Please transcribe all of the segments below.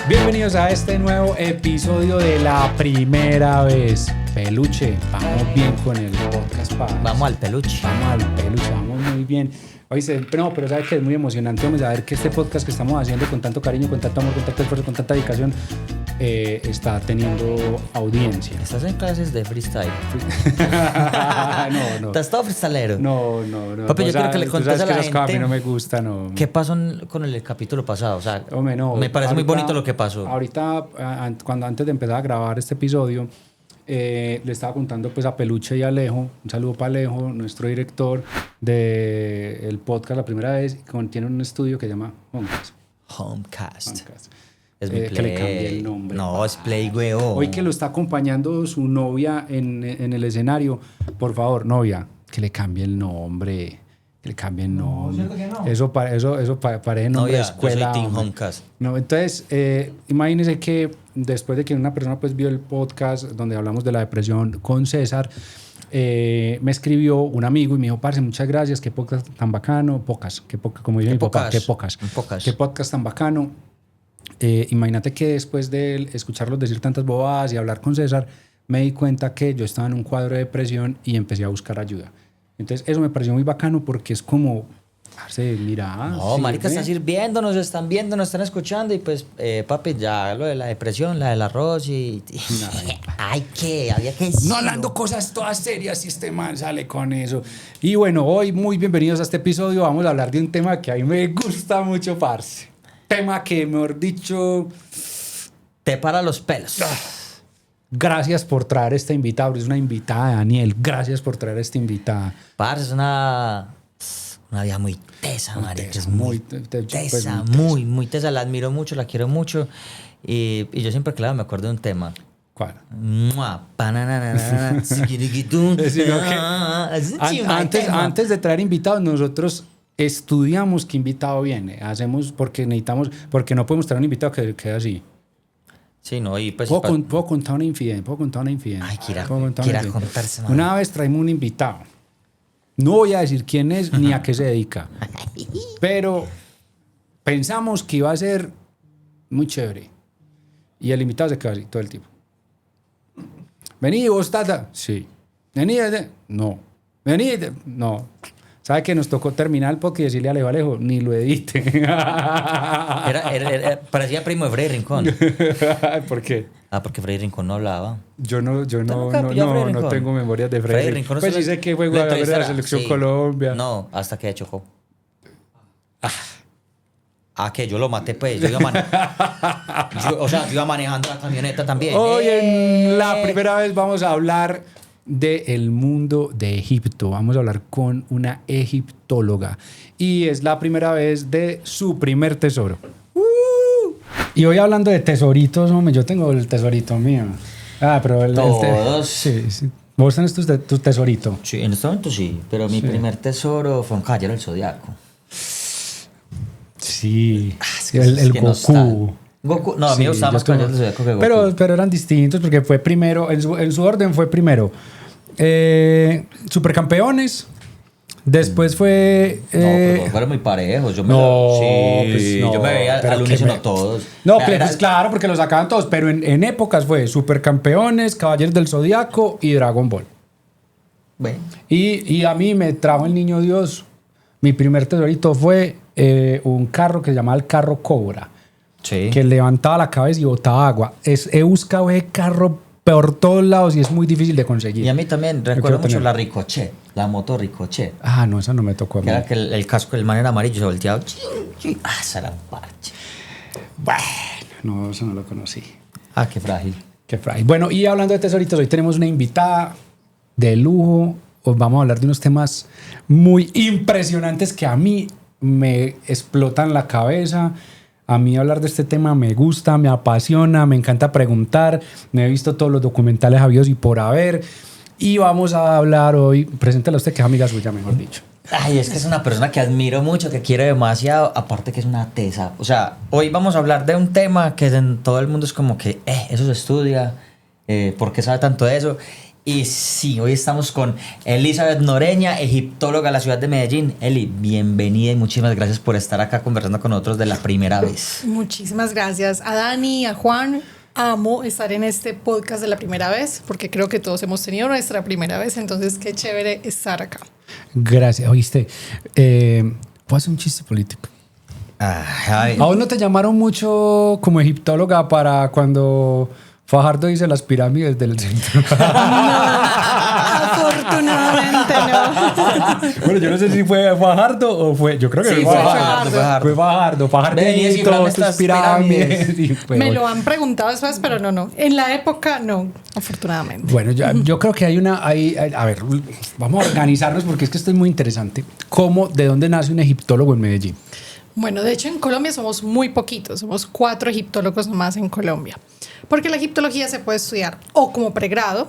Bienvenidos a este nuevo episodio de La Primera Vez. Peluche, vamos bien con el podcast, Vamos al peluche. Vamos muy bien. Oye, pero sabes que es muy emocionante, vamos a ver que este podcast que estamos haciendo con tanto cariño, con tanto amor, con tanto esfuerzo, con tanta dedicación, está teniendo audiencia. ¿Estás en clases de freestyle? No. ¿Estás todo freestylero? No. Papi, yo quiero que le contes a la gente. A mí no me gusta, no. ¿Qué pasó con el capítulo pasado? O sea, Hombre, no. me parece muy bonito lo que pasó. Ahorita, antes de empezar a grabar este episodio, le estaba contando pues a Peluche y a Alejo, un saludo para Alejo, nuestro director del podcast La Primera Vez, tiene un estudio que se llama Homecast. Es Que le cambié el nombre. No, es Play, weón. Hoy que lo está acompañando su novia en el escenario, por favor, novia, que le cambie el nombre. Que le cambie el nombre. No. Eso parece nombre de escuela. Yo soy Team Homecast. No, entonces, imagínense que después de que una persona pues vio el podcast donde hablamos de la depresión con César, me escribió un amigo y me dijo, parce, muchas gracias, qué podcast tan bacano, como dice mi papá, qué podcast tan bacano. Imagínate que después de escucharlos decir tantas bobadas y hablar con César, me di cuenta que yo estaba en un cuadro de depresión y empecé a buscar ayuda. Entonces eso me pareció muy bacano porque es como, mira... No, sí, marica, está sirviendo, nos están viendo, nos están escuchando y pues, papi, ya lo de la depresión, la del arroz y... Ay, ¿qué? Había que decirlo. No hablando cosas todas serias y este man sale con eso. Y bueno, hoy muy bienvenidos a este episodio. Vamos a hablar de un tema que a mí me gusta mucho, parce. Tema que, mejor dicho... Te para los pelos. Gracias por traer esta invitada. Es una invitada, Daniel. Gracias por traer esta invitada. Parce, es una vida muy tesa, marica. Es muy tesa, muy tesa. La admiro mucho, la quiero mucho. Y yo siempre, claro, me acuerdo de un tema. ¿Cuál? Antes de traer invitados, nosotros estudiamos qué invitado viene. Hacemos porque no podemos traer un invitado que quede así. Sí, no, y pues... ¿Puedo contar una infidencia? Ay, quiera contarse, man. Una vez traímos un invitado. No voy a decir quién es ni a qué se dedica. Pero pensamos que iba a ser muy chévere. Y el invitado se quedó así todo el tiempo. ¿Vení vos, tata? Sí. ¿Vení? No. ¿Vení? No. ¿Sabe que nos tocó terminar el podcast y decirle a Alejo, ni lo edite? Parecía primo de Freddy Rincón. ¿Por qué? Porque Freddy Rincón no hablaba. Yo no tengo memorias de Freddy Rincón. Pues sí sé que fue jugador de la Selección Colombia. No, hasta que chocó. Que yo lo maté, pues. Yo iba manejando la camioneta también. Hoy en La Primera Vez vamos a hablar del mundo de Egipto. Vamos a hablar con una egiptóloga. Y es la primera vez de su primer tesoro. Y hoy hablando de tesoritos, hombre, yo tengo el tesorito mío. Pero todos. Sí. ¿Vos tenés tu tesorito? Sí, en este momento sí. Pero mi primer tesoro fue un caballero del Zodiaco. Sí. El Goku. No, a mí me gustaba más Caballeros del Zodiaco que Goku. Pero eran distintos porque fue primero, en su orden fue primero Supercampeones, después fue... pero fueron muy parejos. Yo me veía al unísono todos. No, pues claro, porque los sacaban todos, pero en épocas fue Supercampeones, Caballeros del Zodiaco y Dragon Ball. Bueno. Y a mí me trajo el niño Dios. Mi primer tesorito fue un carro que se llamaba el carro Cobra. Sí. Que levantaba la cabeza y botaba agua. He buscado ese carro por todos lados y es muy difícil de conseguir. Y a mí también recuerdo mucho la Ricochet, la moto Ricochet. No, esa no me tocó a mí. Era que el casco del man era amarillo, se volteaba. Esa era un parche. Bueno, no, eso no lo conocí. Qué frágil. Qué frágil. Bueno, y hablando de tesoritos, hoy tenemos una invitada de lujo. Os vamos a hablar de unos temas muy impresionantes que a mí me explotan la cabeza. A mí hablar de este tema me gusta, me apasiona, me encanta preguntar. Me he visto todos los documentales habidos y por haber. Y vamos a hablar hoy, preséntala usted que es amiga suya, mejor dicho. Es que es una persona que admiro mucho, que quiero demasiado, aparte que es una tesa. O sea, hoy vamos a hablar de un tema que en todo el mundo es como que, eso se estudia, ¿por qué sabe tanto de eso? Y sí, hoy estamos con Elizabeth Noreña, egiptóloga de la ciudad de Medellín. Eli, bienvenida y muchísimas gracias por estar acá conversando con nosotros de la primera vez. Muchísimas gracias a Dani, a Juan. Amo estar en este podcast de la primera vez, porque creo que todos hemos tenido nuestra primera vez, entonces qué chévere estar acá. Gracias. Oíste, ¿puedo hacer un chiste político? Ay. ¿A vos no te llamaron mucho como egiptóloga para cuando Fajardo dice las pirámides del centro? Afortunadamente no. Bueno, yo no sé si fue Fajardo o fue... Yo creo que Sí, fue fue Fajardo. Fajardo. Fue Fajardo. Fajardito, estas pirámides. Y fue, Me lo han preguntado después, pero no. En la época, no, afortunadamente. Bueno, yo creo que hay una... a ver, vamos a organizarnos porque es que esto es muy interesante. ¿De dónde nace un egiptólogo en Medellín? Bueno, de hecho en Colombia somos muy poquitos, somos 4 egiptólogos nomás en Colombia, porque la egiptología se puede estudiar o como pregrado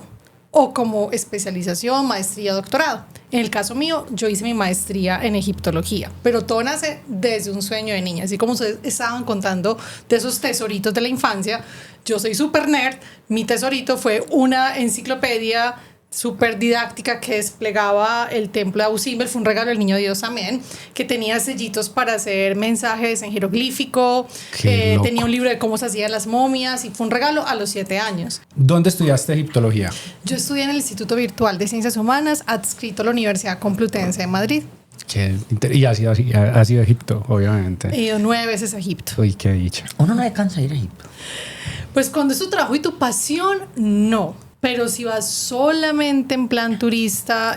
o como especialización, maestría, doctorado. En el caso mío, yo hice mi maestría en egiptología, pero todo nace desde un sueño de niña, así como ustedes estaban contando de esos tesoritos de la infancia. Yo soy súper nerd, mi tesorito fue una enciclopedia súper didáctica que desplegaba el templo de Abu Simbel, fue un regalo del Niño Dios también, que tenía sellitos para hacer mensajes en jeroglífico, tenía un libro de cómo se hacían las momias y fue un regalo a los 7 años. ¿Dónde estudiaste egiptología? Yo estudié en el Instituto Virtual de Ciencias Humanas, adscrito a la Universidad Complutense de Madrid. Y ha sido Egipto, obviamente. He ido 9 veces a Egipto. Uy, qué dicha. Uno no descansa de ir a Egipto. Pues cuando es tu trabajo y tu pasión, no. Pero si vas solamente en plan turista,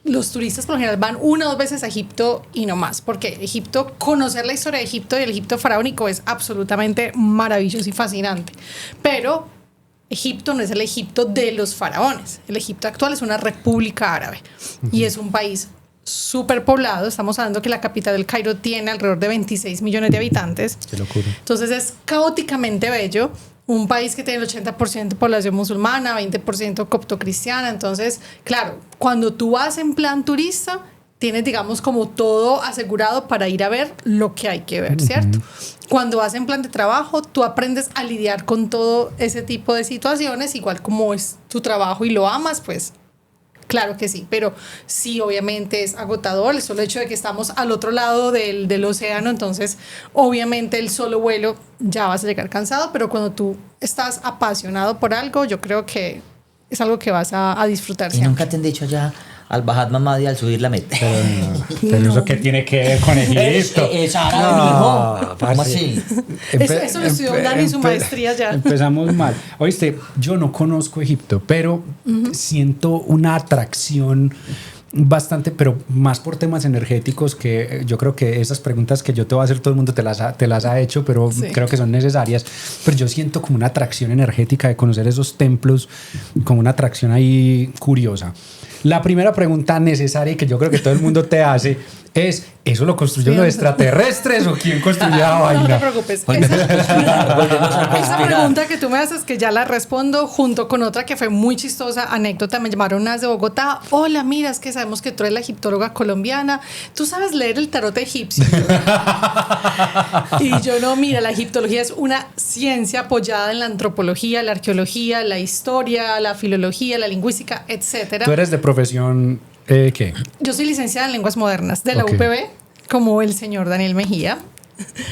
los turistas por lo general van 1 o 2 veces a Egipto y no más, porque Egipto, conocer la historia de Egipto y el Egipto faraónico es absolutamente maravilloso y fascinante. Pero Egipto no es el Egipto de los faraones. El Egipto actual es una república árabe y es un país súper poblado. Estamos hablando que la capital del Cairo tiene alrededor de 26 millones de habitantes. Qué locura. Entonces es caóticamente bello. Un país que tiene el 80% de población musulmana, 20% copto-cristiana. Entonces, claro, cuando tú vas en plan turista, tienes, digamos, como todo asegurado para ir a ver lo que hay que ver, ¿cierto? Cuando vas en plan de trabajo, tú aprendes a lidiar con todo ese tipo de situaciones, igual como es tu trabajo y lo amas, pues claro que sí, pero sí, obviamente es agotador el solo hecho de que estamos al otro lado del océano, entonces obviamente el solo vuelo ya vas a llegar cansado, pero cuando tú estás apasionado por algo, yo creo que es algo que vas a disfrutar ¿Y siempre. nunca te han dicho ya al bajar Mamadi al subir la meta? Pero No. ¿eso qué tiene que ver con Egipto? Es árabe, mijo. ¿Cómo así? Eso lo estudió Dani en su maestría ya. Empezamos mal. Oíste, yo no conozco Egipto, pero siento una atracción bastante, pero más por temas energéticos, que yo creo que esas preguntas que yo te voy a hacer, todo el mundo te las ha hecho, pero Sí. creo que son necesarias. Pero yo siento como una atracción energética de conocer esos templos, como una atracción ahí curiosa. La primera pregunta necesaria y que yo creo que todo el mundo te hace es: ¿eso lo construyeron los extraterrestres o quién construyó la vaina? No te preocupes. Esa pregunta que tú me haces, que ya la respondo junto con otra que fue muy chistosa, anécdota. Me llamaron unas de Bogotá. Hola, mira, es que sabemos que tú eres la egiptóloga colombiana. ¿Tú sabes leer el tarot egipcio? Y yo no, mira, la egiptología es una ciencia apoyada en la antropología, la arqueología, la historia, la filología, la lingüística, etcétera. ¿Tú eres de profesión qué? Yo soy licenciada en lenguas modernas de la Ok. UPB, como el señor Daniel Mejía.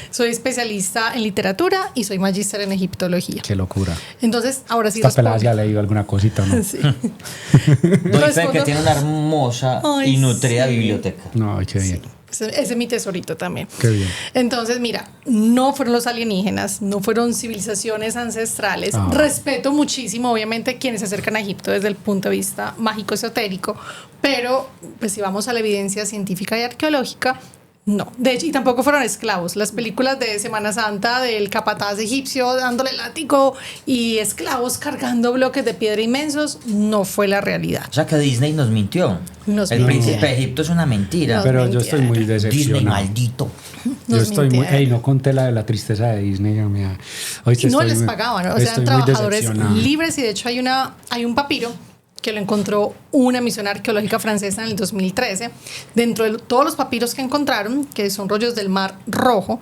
Soy especialista en literatura y soy magíster en egiptología. Qué locura. Entonces, ahora sí Esta pelada respondo. ya ha leído alguna cosita, ¿no? Sí. Doy fe que Respondo. tiene una hermosa Ay, y nutrida sí. biblioteca. No, ay, qué bien. Ese es mi tesorito también. Qué bien. Entonces, mira, no fueron los alienígenas, no fueron civilizaciones ancestrales. Ah. Respeto muchísimo, obviamente, quienes se acercan a Egipto desde el punto de vista mágico esotérico, pero pues si vamos a la evidencia científica y arqueológica, no. De hecho, y tampoco fueron esclavos. Las películas de Semana Santa del capataz egipcio dándole látigo y esclavos cargando bloques de piedra inmensos, no fue la realidad. O sea que Disney nos mintió. Nos El mintió. príncipe de Egipto es una mentira. No. Pero yo estoy muy Disney decepcionado. maldito. Yo Nos estoy muy... mintieron. Ey, no conté la de la tristeza de Disney. Yo, mira, Y no les pagaban, o sea, eran trabajadores decepcionado. libres y de hecho hay un papiro que lo encontró una misión arqueológica francesa en el 2013. Dentro de todos los papiros que encontraron, que son rollos del Mar Rojo,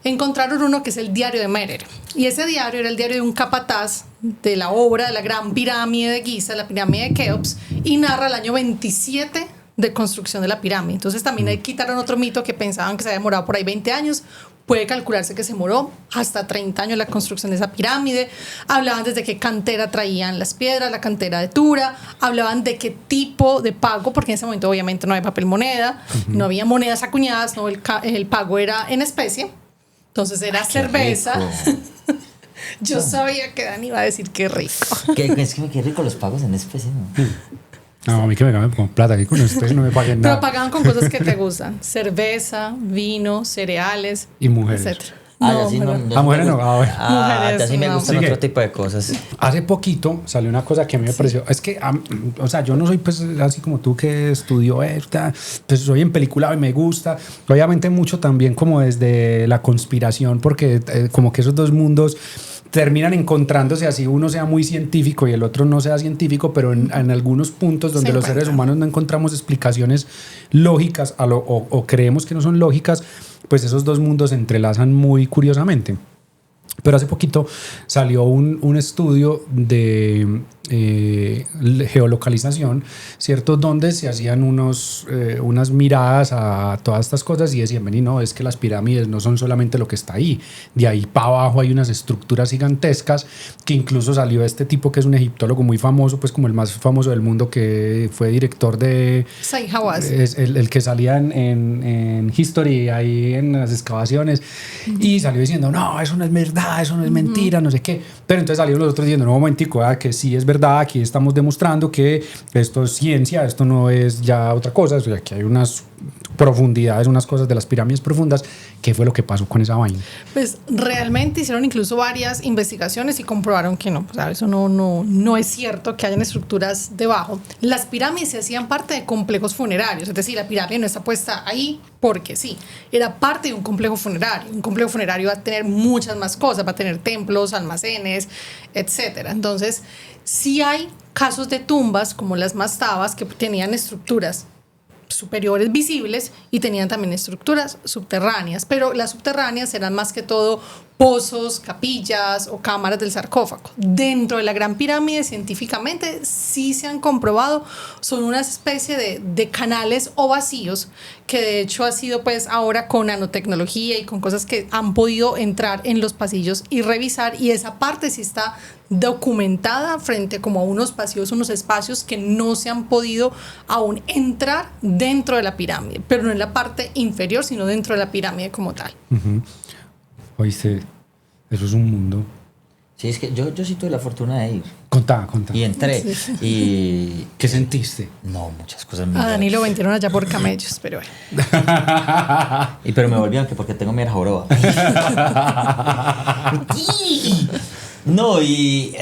encontraron uno que es el diario de Merer. Y ese diario era el diario de un capataz de la obra de la Gran Pirámide de Giza, la pirámide de Keops, y narra el año 27 de construcción de la pirámide. Entonces también ahí quitaron otro mito que pensaban que se había demorado por ahí 20 años. Puede calcularse que se demoró hasta 30 años la construcción de esa pirámide. Hablaban desde qué cantera traían las piedras, la cantera de Tura. Hablaban de qué tipo de pago, porque en ese momento obviamente no había papel moneda, no había monedas acuñadas, no, el pago era en especie. Entonces era cerveza. Yo sabía que Dani iba a decir qué rico. Es que qué rico los pagos en especie, ¿no? No, a mí que me ganen con plata, que con ustedes no me paguen nada. Pero pagaban con cosas que te gustan: cerveza, vino, cereales y mujeres, etc. Mujeres no. Mujeres, así me gustan Sigue. otro tipo de cosas. Hace poquito salió una cosa que a mí me pareció, es que, o sea, yo no soy pues así como tú que estudió esta, pues soy empeliculado y me gusta, obviamente mucho también como desde la conspiración, porque como que esos dos mundos terminan encontrándose, así uno sea muy científico y el otro no sea científico, pero en algunos puntos donde los seres humanos no encontramos explicaciones lógicas o creemos que no son lógicas, pues esos dos mundos se entrelazan muy curiosamente. Pero hace poquito salió un estudio de geolocalización, ¿cierto? Donde se hacían unas miradas a todas estas cosas y decían, vení, no, es que las pirámides no son solamente lo que está ahí. De ahí para abajo hay unas estructuras gigantescas, que incluso salió este tipo que es un egiptólogo muy famoso, pues como el más famoso del mundo, que fue director de... Zahi Hawass. El que salía en History, ahí en las excavaciones, y salió diciendo, no, eso no es verdad, eso no es mentira, no sé qué. Pero entonces salieron los otros diciendo, no, un momentico, que sí es verdad, aquí estamos demostrando que esto es ciencia, esto no es ya otra cosa, o sea, que hay unas profundidades, unas cosas de las pirámides profundas. ¿Qué fue lo que pasó con esa vaina? Pues realmente hicieron incluso varias investigaciones y comprobaron que no, pues, eso no es cierto que hayan estructuras debajo. Las pirámides se hacían parte de complejos funerarios, es decir, la pirámide no está puesta ahí porque sí, era parte de un complejo funerario. Un complejo funerario va a tener muchas más cosas, va a tener templos, almacenes, etcétera. Entonces, sí hay casos de tumbas como las mastabas que tenían estructuras superiores visibles y tenían también estructuras subterráneas, pero las subterráneas eran más que todo pozos, capillas o cámaras del sarcófago. Dentro de la Gran Pirámide, científicamente sí se han comprobado, son una especie de canales o vacíos, que de hecho ha sido pues ahora con nanotecnología y con cosas que han podido entrar en los pasillos y revisar, y esa parte sí está documentada frente como a unos vacíos, unos espacios que no se han podido aún entrar dentro de la pirámide, pero no en la parte inferior, sino dentro de la pirámide como tal. Oíste, eso es un mundo. Sí, es que yo sí tuve la fortuna de ir. Contá. Y entré. Sí. Y... ¿Qué sentiste? No, muchas cosas. A Dani lo vendieron allá por camellos, pero bueno. Pero me volvieron que porque tengo miedo a joroba. No, y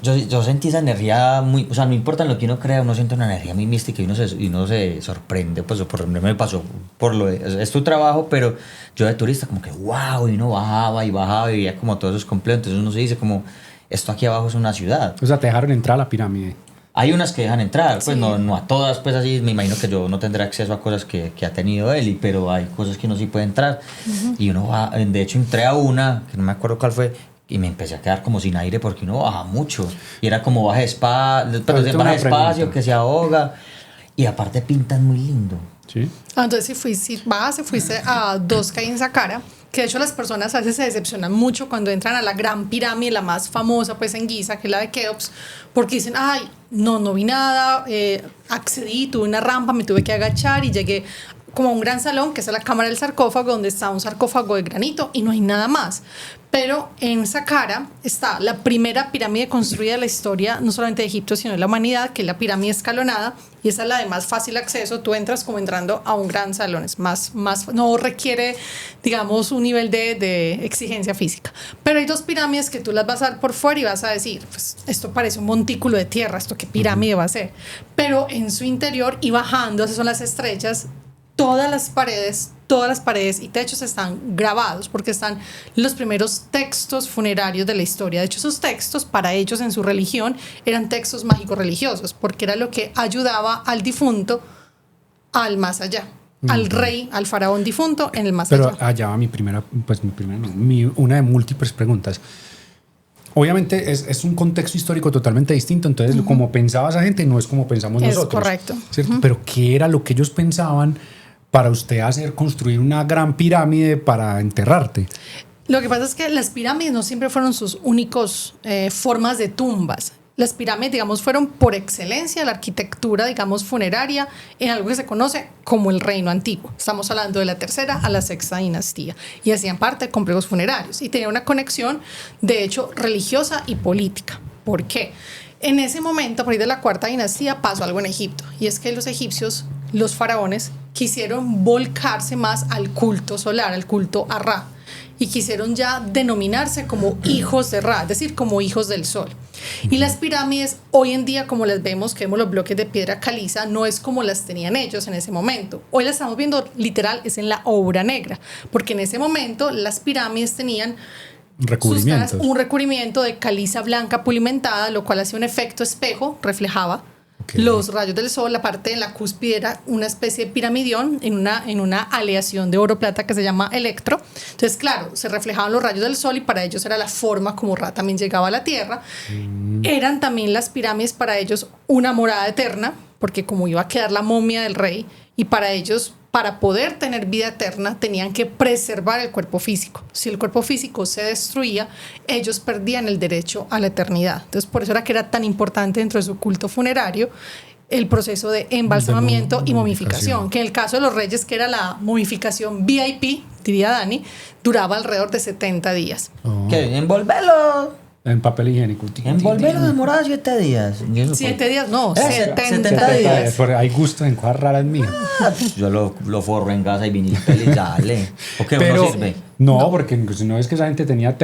yo sentí esa energía muy... O sea, no importa en lo que uno crea, uno siente una energía muy mística y uno se sorprende. Pues por ejemplo, me pasó por lo de... Es tu trabajo, pero yo de turista como que wow, y uno bajaba y veía como todos esos complejos. Entonces uno se dice como, esto aquí abajo es una ciudad. O sea, te dejaron entrar a la pirámide. Hay unas que dejan entrar, pues Sí. no a todas, pues así, me imagino que yo no tendré acceso a cosas que ha tenido él, pero hay cosas que uno sí puede entrar. Y uno va, de hecho entré a una, que no me acuerdo cuál fue, y me empecé a quedar como sin aire porque uno baja mucho. Y era como baja despacio, que se ahoga. Y aparte pintan muy lindo. Sí. Entonces si fuiste a dos que hay en Saqqara, que de hecho las personas a veces se decepcionan mucho cuando entran a la Gran Pirámide, la más famosa pues en Giza, que es la de Keops, porque dicen, ay, no vi nada, accedí, tuve una rampa, me tuve que agachar y llegué como a un gran salón, que es la cámara del sarcófago, donde está un sarcófago de granito y no hay nada más. Pero en Saqqara está la primera pirámide construida de la historia, no solamente de Egipto, sino de la humanidad, que es la pirámide escalonada, y esa es la de más fácil acceso. Tú entras como entrando a un gran salón, es más no requiere, digamos, un nivel de exigencia física. Pero hay dos pirámides que tú las vas a ver por fuera y vas a decir, pues esto parece un montículo de tierra, ¿esto qué pirámide va a ser? Pero en su interior y bajando, esas son las estrellas, todas las paredes y techos están grabados porque están los primeros textos funerarios de la historia. De hecho, esos textos para ellos en su religión eran textos mágicos religiosos porque era lo que ayudaba al difunto al más allá, al rey, al faraón difunto en el más allá. Pero allá va una de múltiples preguntas. Obviamente es un contexto histórico totalmente distinto, entonces como pensaba esa gente no es como pensamos nosotros. Es correcto. ¿Cierto? Pero ¿qué era lo que ellos pensaban para usted construir una gran pirámide para enterrarte? Lo que pasa es que las pirámides no siempre fueron sus únicos formas de tumbas. Las pirámides, digamos, fueron por excelencia la arquitectura, digamos, funeraria en algo que se conoce como el reino antiguo. Estamos hablando de la tercera a la sexta dinastía. Y hacían parte de complejos funerarios. Y tenían una conexión, de hecho, religiosa y política. ¿Por qué? En ese momento, a partir de la cuarta dinastía, pasó algo en Egipto. Y es que los egipcios, los faraones, quisieron volcarse más al culto solar, al culto a Ra. Y quisieron ya denominarse como hijos de Ra, es decir, como hijos del sol. Y las pirámides, hoy en día, como las vemos, que vemos los bloques de piedra caliza, no es como las tenían ellos en ese momento. Hoy las estamos viendo literal, es en la obra negra, porque en ese momento las pirámides tenían un recubrimiento de caliza blanca pulimentada, lo cual hacía un efecto espejo, reflejaba los rayos del sol. La parte de la cúspide era una especie de piramidión en una aleación de oro plata que se llama electro. Entonces, claro, se reflejaban los rayos del sol y para ellos era la forma como Ra también llegaba a la tierra. Eran también las pirámides para ellos una morada eterna, porque como iba a quedar la momia del rey, y para ellos, para poder tener vida eterna, tenían que preservar el cuerpo físico. Si el cuerpo físico se destruía, ellos perdían el derecho a la eternidad. Entonces, por eso era que era tan importante dentro de su culto funerario el proceso de embalsamamiento y momificación, que en el caso de los reyes, que era la momificación VIP, diría Dani, duraba alrededor de 70 días. ¿Qué? ¿Envolverlo? En papel higiénico. Envolverlo demoraba 7 días. 7 días, no, 70 días. Hay gusto en cosas raras mías. Yo lo forro en casa y vinil y dale. ¿O qué? Pero, ¿No sirve? No, porque si no es que esa gente tenía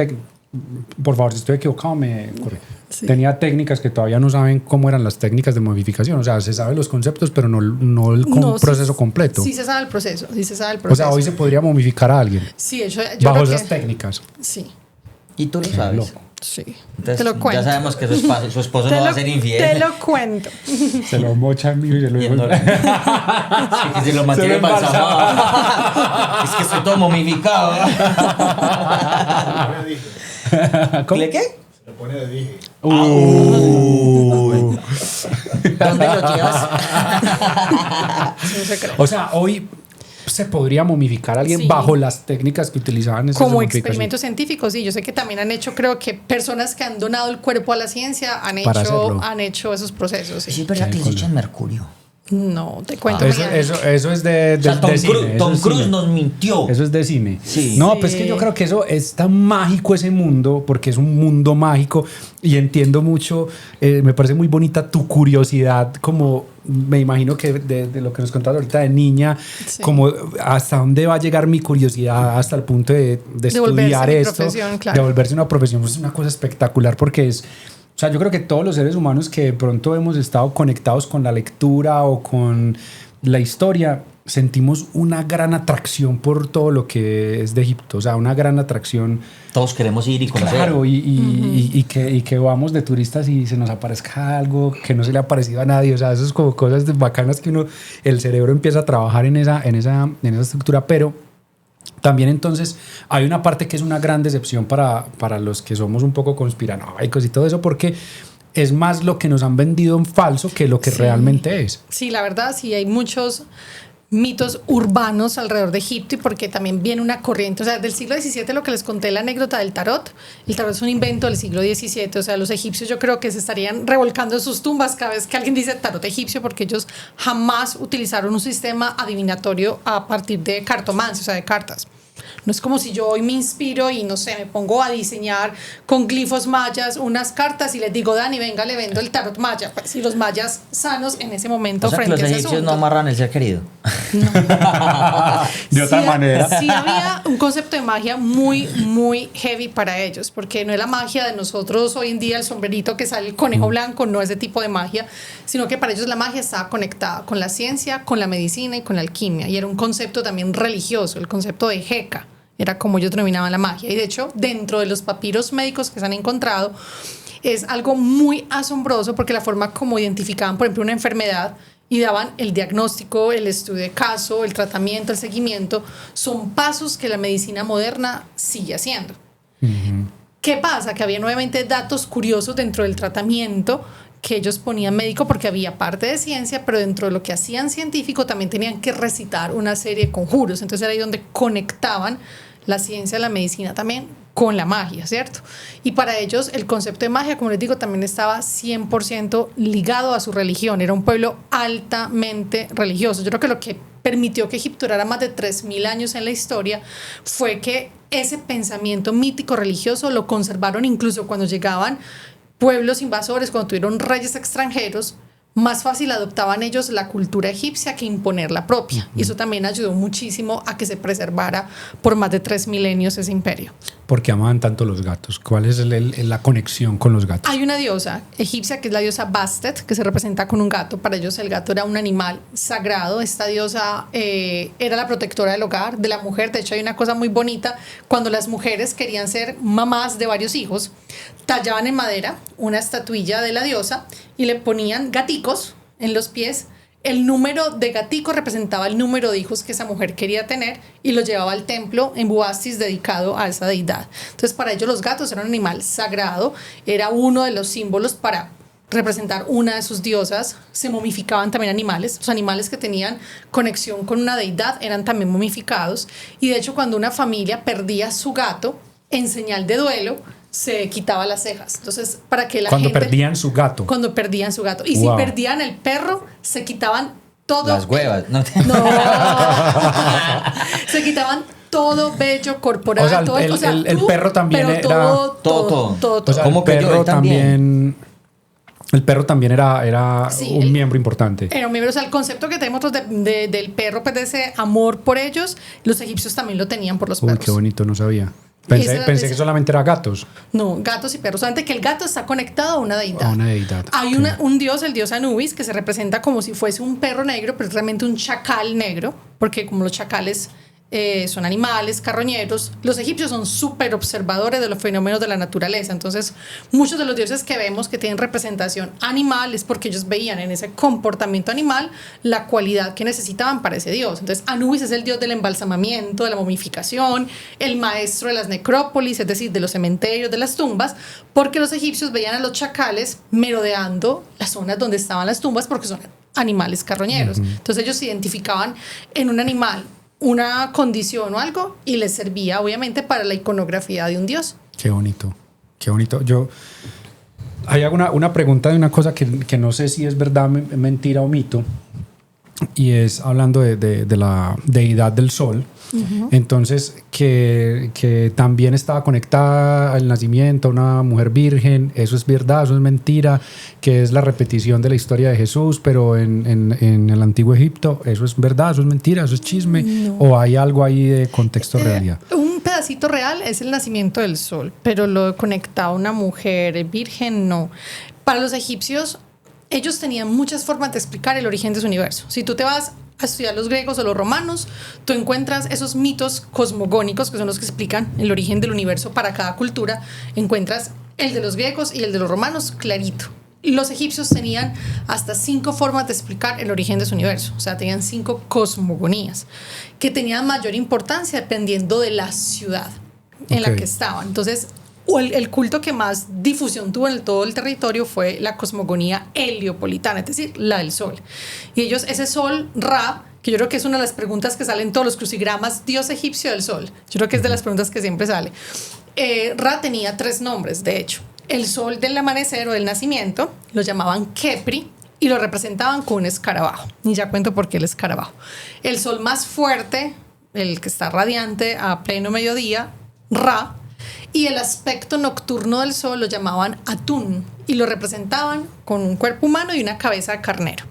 por favor, si estoy equivocado, me corre. Sí. Tenía técnicas que todavía no saben cómo eran las técnicas de modificación. O sea, se saben los conceptos, pero no el proceso completo. Sí se sabe el proceso, O sea, hoy se podría momificar a alguien. Sí, yo bajo esas técnicas. Sí. ¿Y tú lo sabes? Loco. Sí. Entonces, te lo cuento. Ya sabemos que su esposo no va a ser infiel. Te lo cuento. Se lo mocha en mí y se lo sí, se lo mantiene embalsamado. Es que estoy todo momificado. ¿Le qué? Se lo pone de dije. ¿Dónde lo llevas? O sea, hoy se podría momificar a alguien bajo las técnicas que utilizaban esas como experimentos científicos. Sí, yo sé que también han hecho, creo que personas que han donado el cuerpo a la ciencia han hecho esos procesos. Sí, es verdad que les echan mercurio. No, te cuento. Eso es de cine. Tom Cruise nos mintió. Eso es de cine. Sí. No, pues que yo creo que eso es tan mágico, ese mundo, porque es un mundo mágico y entiendo mucho, me parece muy bonita tu curiosidad, como me imagino que de lo que nos contabas ahorita de niña, como hasta dónde va a llegar mi curiosidad hasta el punto de estudiar esto, claro. De volverse una profesión. Pues es una cosa espectacular porque es... O sea, yo creo que todos los seres humanos que de pronto hemos estado conectados con la lectura o con la historia, sentimos una gran atracción por todo lo que es de Egipto. O sea, una gran atracción. Todos queremos ir y conocer. Claro, y que vamos de turistas y se nos aparezca algo que no se le ha parecido a nadie. O sea, eso es como cosas bacanas que el cerebro empieza a trabajar en esa estructura, pero... También entonces hay una parte que es una gran decepción para los que somos un poco conspiranoicos y todo eso, porque es más lo que nos han vendido en falso que lo que realmente es. Sí, la verdad, sí, hay muchos mitos urbanos alrededor de Egipto y porque también viene una corriente, o sea, del siglo XVII, lo que les conté, la anécdota del tarot. El tarot es un invento del siglo XVII, o sea, los egipcios yo creo que se estarían revolcando en sus tumbas cada vez que alguien dice tarot egipcio, porque ellos jamás utilizaron un sistema adivinatorio a partir de cartomancia, o sea, de cartas. No es como si yo hoy me inspiro y no sé, me pongo a diseñar con glifos mayas unas cartas y les digo, Dani, venga, le vendo el tarot maya. Pues si los mayas sanos en ese momento O sea, que frente los a ese egipcios asunto. no amarran el ser querido. De otra Sí, manera. sí había un concepto de magia muy, muy heavy para ellos, porque no es la magia de nosotros hoy en día, el sombrerito que sale el conejo blanco, no ese tipo de magia, sino que para ellos la magia estaba conectada con la ciencia, con la medicina y con la alquimia, y era un concepto también religioso, el concepto de Heka, era como ellos denominaban la magia, y de hecho, dentro de los papiros médicos que se han encontrado, es algo muy asombroso, porque la forma como identificaban, por ejemplo, una enfermedad, y daban el diagnóstico, el estudio de caso, el tratamiento, el seguimiento, son pasos que la medicina moderna sigue haciendo. ¿Qué pasa? Que había nuevamente datos curiosos dentro del tratamiento que ellos ponían médico porque había parte de ciencia, pero dentro de lo que hacían científico también tenían que recitar una serie de conjuros. Entonces era ahí donde conectaban la ciencia, la medicina también con la magia, ¿cierto? Y para ellos el concepto de magia, como les digo, también estaba 100% ligado a su religión. Era un pueblo altamente religioso. Yo creo que lo que permitió que Egipto durara más de 3.000 años en la historia fue que ese pensamiento mítico religioso lo conservaron incluso cuando llegaban pueblos invasores, cuando tuvieron reyes extranjeros. Más fácil adoptaban ellos la cultura egipcia que imponer la propia. Y eso también ayudó muchísimo a que se preservara por más de 3 milenios ese imperio. ¿Por qué amaban tanto los gatos? ¿Cuál es la conexión con los gatos? Hay una diosa egipcia que es la diosa Bastet, que se representa con un gato. Para ellos el gato era un animal sagrado. Esta diosa era la protectora del hogar, de la mujer. De hecho, hay una cosa muy bonita. Cuando las mujeres querían ser mamás de varios hijos, tallaban en madera una estatuilla de la diosa y le ponían gaticos en los pies. El número de gaticos representaba el número de hijos que esa mujer quería tener y lo llevaba al templo en Bubastis dedicado a esa deidad. Entonces para ellos los gatos eran un animal sagrado, era uno de los símbolos para representar una de sus diosas. Se momificaban también animales, los animales que tenían conexión con una deidad eran también momificados, y de hecho cuando una familia perdía su gato, en señal de duelo se quitaba las cejas. Entonces, para que la Cuando gente... perdían su gato. Cuando perdían su gato. Y Wow. si perdían el perro, se quitaban todo... Las huevas. No. No. Se quitaban todo vello corporal. O sea, todo, el tú, perro también pero era... Todo. O sea, ¿Cómo el que yo? perro Él también. El perro también era Sí, un miembro importante. Era un miembro, o sea, el concepto que tenemos del perro, pues de ese amor por ellos, los egipcios también lo tenían por los Uy, perros. qué bonito, no sabía. Pensé que solamente era gatos. No, gatos y perros. Solamente que el gato está conectado a una deidad. A una deidad. Hay Ok. un dios, el dios Anubis, que se representa como si fuese un perro negro, pero es realmente un chacal negro, porque como los chacales son animales carroñeros, los egipcios son súper observadores de los fenómenos de la naturaleza. Entonces, muchos de los dioses que vemos que tienen representación animal es porque ellos veían en ese comportamiento animal la cualidad que necesitaban para ese dios. Entonces, Anubis es el dios del embalsamamiento, de la momificación, el maestro de las necrópolis, es decir, de los cementerios, de las tumbas, porque los egipcios veían a los chacales merodeando las zonas donde estaban las tumbas porque son animales carroñeros. Entonces, ellos se identificaban en un animal una condición o algo y les servía obviamente para la iconografía de un dios. Qué bonito, qué bonito. Hay una pregunta de una cosa que no sé si es verdad, mentira o mito, y es hablando de la deidad del sol. Entonces, que también estaba conectada al nacimiento, una mujer virgen. ¿Eso es verdad? ¿Eso es mentira? Que es la repetición de la historia de Jesús, pero en el antiguo Egipto. ¿Eso es verdad? ¿Eso es mentira? ¿Eso es chisme? No. ¿O hay algo ahí de contexto realidad? Un pedacito real es el nacimiento del sol, pero lo conectado a una mujer virgen no. Para los egipcios, ellos tenían muchas formas de explicar el origen de su universo. Si tú te vas a estudiar los griegos o los romanos, tú encuentras esos mitos cosmogónicos que son los que explican el origen del universo para cada cultura. Encuentras el de los griegos y el de los romanos clarito. Los egipcios tenían hasta 5 formas de explicar el origen de su universo. O sea, tenían 5 cosmogonías que tenían mayor importancia dependiendo de la ciudad en la que estaban. Entonces, el culto que más difusión tuvo en todo el territorio fue la cosmogonía heliopolitana, es decir, la del sol. Y ellos, ese sol, Ra, que yo creo que es una de las preguntas que salen en todos los crucigramas, dios egipcio del sol. Yo creo que es de las preguntas que siempre sale. Ra tenía 3 nombres, de hecho. El sol del amanecer o del nacimiento lo llamaban Kepri y lo representaban con un escarabajo. Y ya cuento por qué el escarabajo. El sol más fuerte el que está radiante a pleno mediodía, Ra, y el aspecto nocturno del sol lo llamaban Atún y lo representaban con un cuerpo humano y una cabeza de carnero.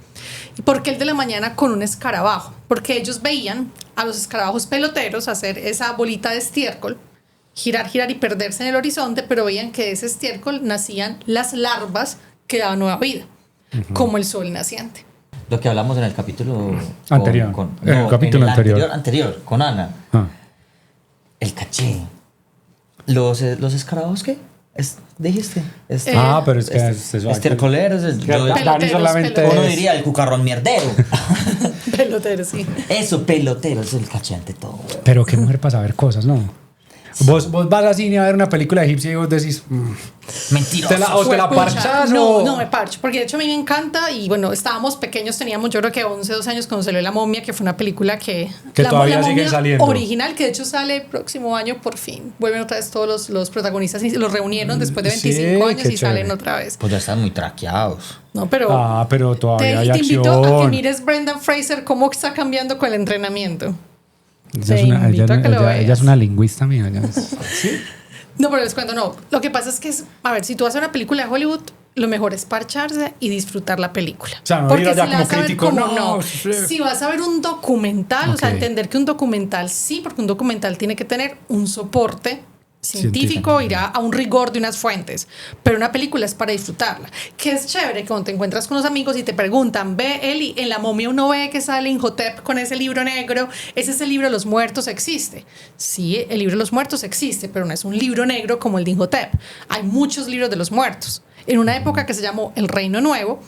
¿Y por qué el de la mañana con un escarabajo? Porque ellos veían a los escarabajos peloteros hacer esa bolita de estiércol, girar y perderse en el horizonte, pero veían que de ese estiércol nacían las larvas que daban nueva vida, como el sol naciente. Lo que hablamos en el capítulo anterior. En el capítulo anterior, con Ana. El caché. ¿Los escarabajos qué? Dijiste. Pero es que estercoleros. Dani solamente uno diría el cucarrón mierdero. Pelotero, sí. Eso, pelotero, es el caché ante todo. Pero qué mujer para saber cosas, ¿no? Vos vas al cine a ver una película egipcia y vos decís... Mentiroso. ¿Te la parchas No me parcho, porque de hecho a mí me encanta y bueno, estábamos pequeños, teníamos yo creo que 11, 12 años cuando salió La Momia, que fue una película que todavía la sigue saliendo. Original, que de hecho sale el próximo año por fin. Vuelven otra vez todos los protagonistas y los reunieron después de 25 años y salen otra vez. Pues ya están muy traqueados. No, pero... pero todavía hay acción. Te invito a que mires Brendan Fraser cómo está cambiando con el entrenamiento. Ella es una lingüista mía. ¿Sí? No, pero les cuento, no. Lo que pasa es que, a ver, si tú vas a una película de Hollywood, lo mejor es parcharse y disfrutar la película. O sea, no porque ir allá como crítico, no. Si vas a ver un documental, o sea, entender que un documental sí, porque un documental tiene que tener un soporte científico, irá a un rigor de unas fuentes, pero una película es para disfrutarla, que es chévere que cuando te encuentras con los amigos y te preguntan, ve Eli, en La Momia uno ve que sale Imhotep con ese libro negro, ese es el libro de los muertos, existe. Sí, el libro de los muertos existe, pero no es un libro negro como el de Imhotep. Hay muchos libros de los muertos. En una época que se llamó el Reino Nuevo,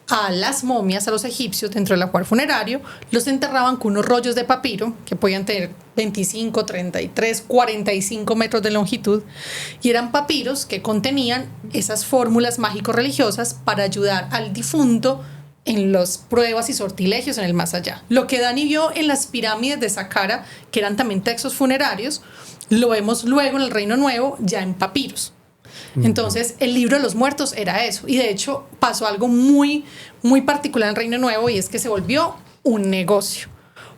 a las momias, a los egipcios, dentro del ajuar funerario, los enterraban con unos rollos de papiro que podían tener 25, 33, 45 metros de longitud, y eran papiros que contenían esas fórmulas mágico-religiosas para ayudar al difunto en las pruebas y sortilegios en el más allá. Lo que Dani vio en las pirámides de Saqqara, que eran también textos funerarios, lo vemos luego en el Reino Nuevo ya en papiros. Entonces el libro de los muertos era eso, y de hecho pasó algo muy particular en el Reino Nuevo, y es que se volvió un negocio,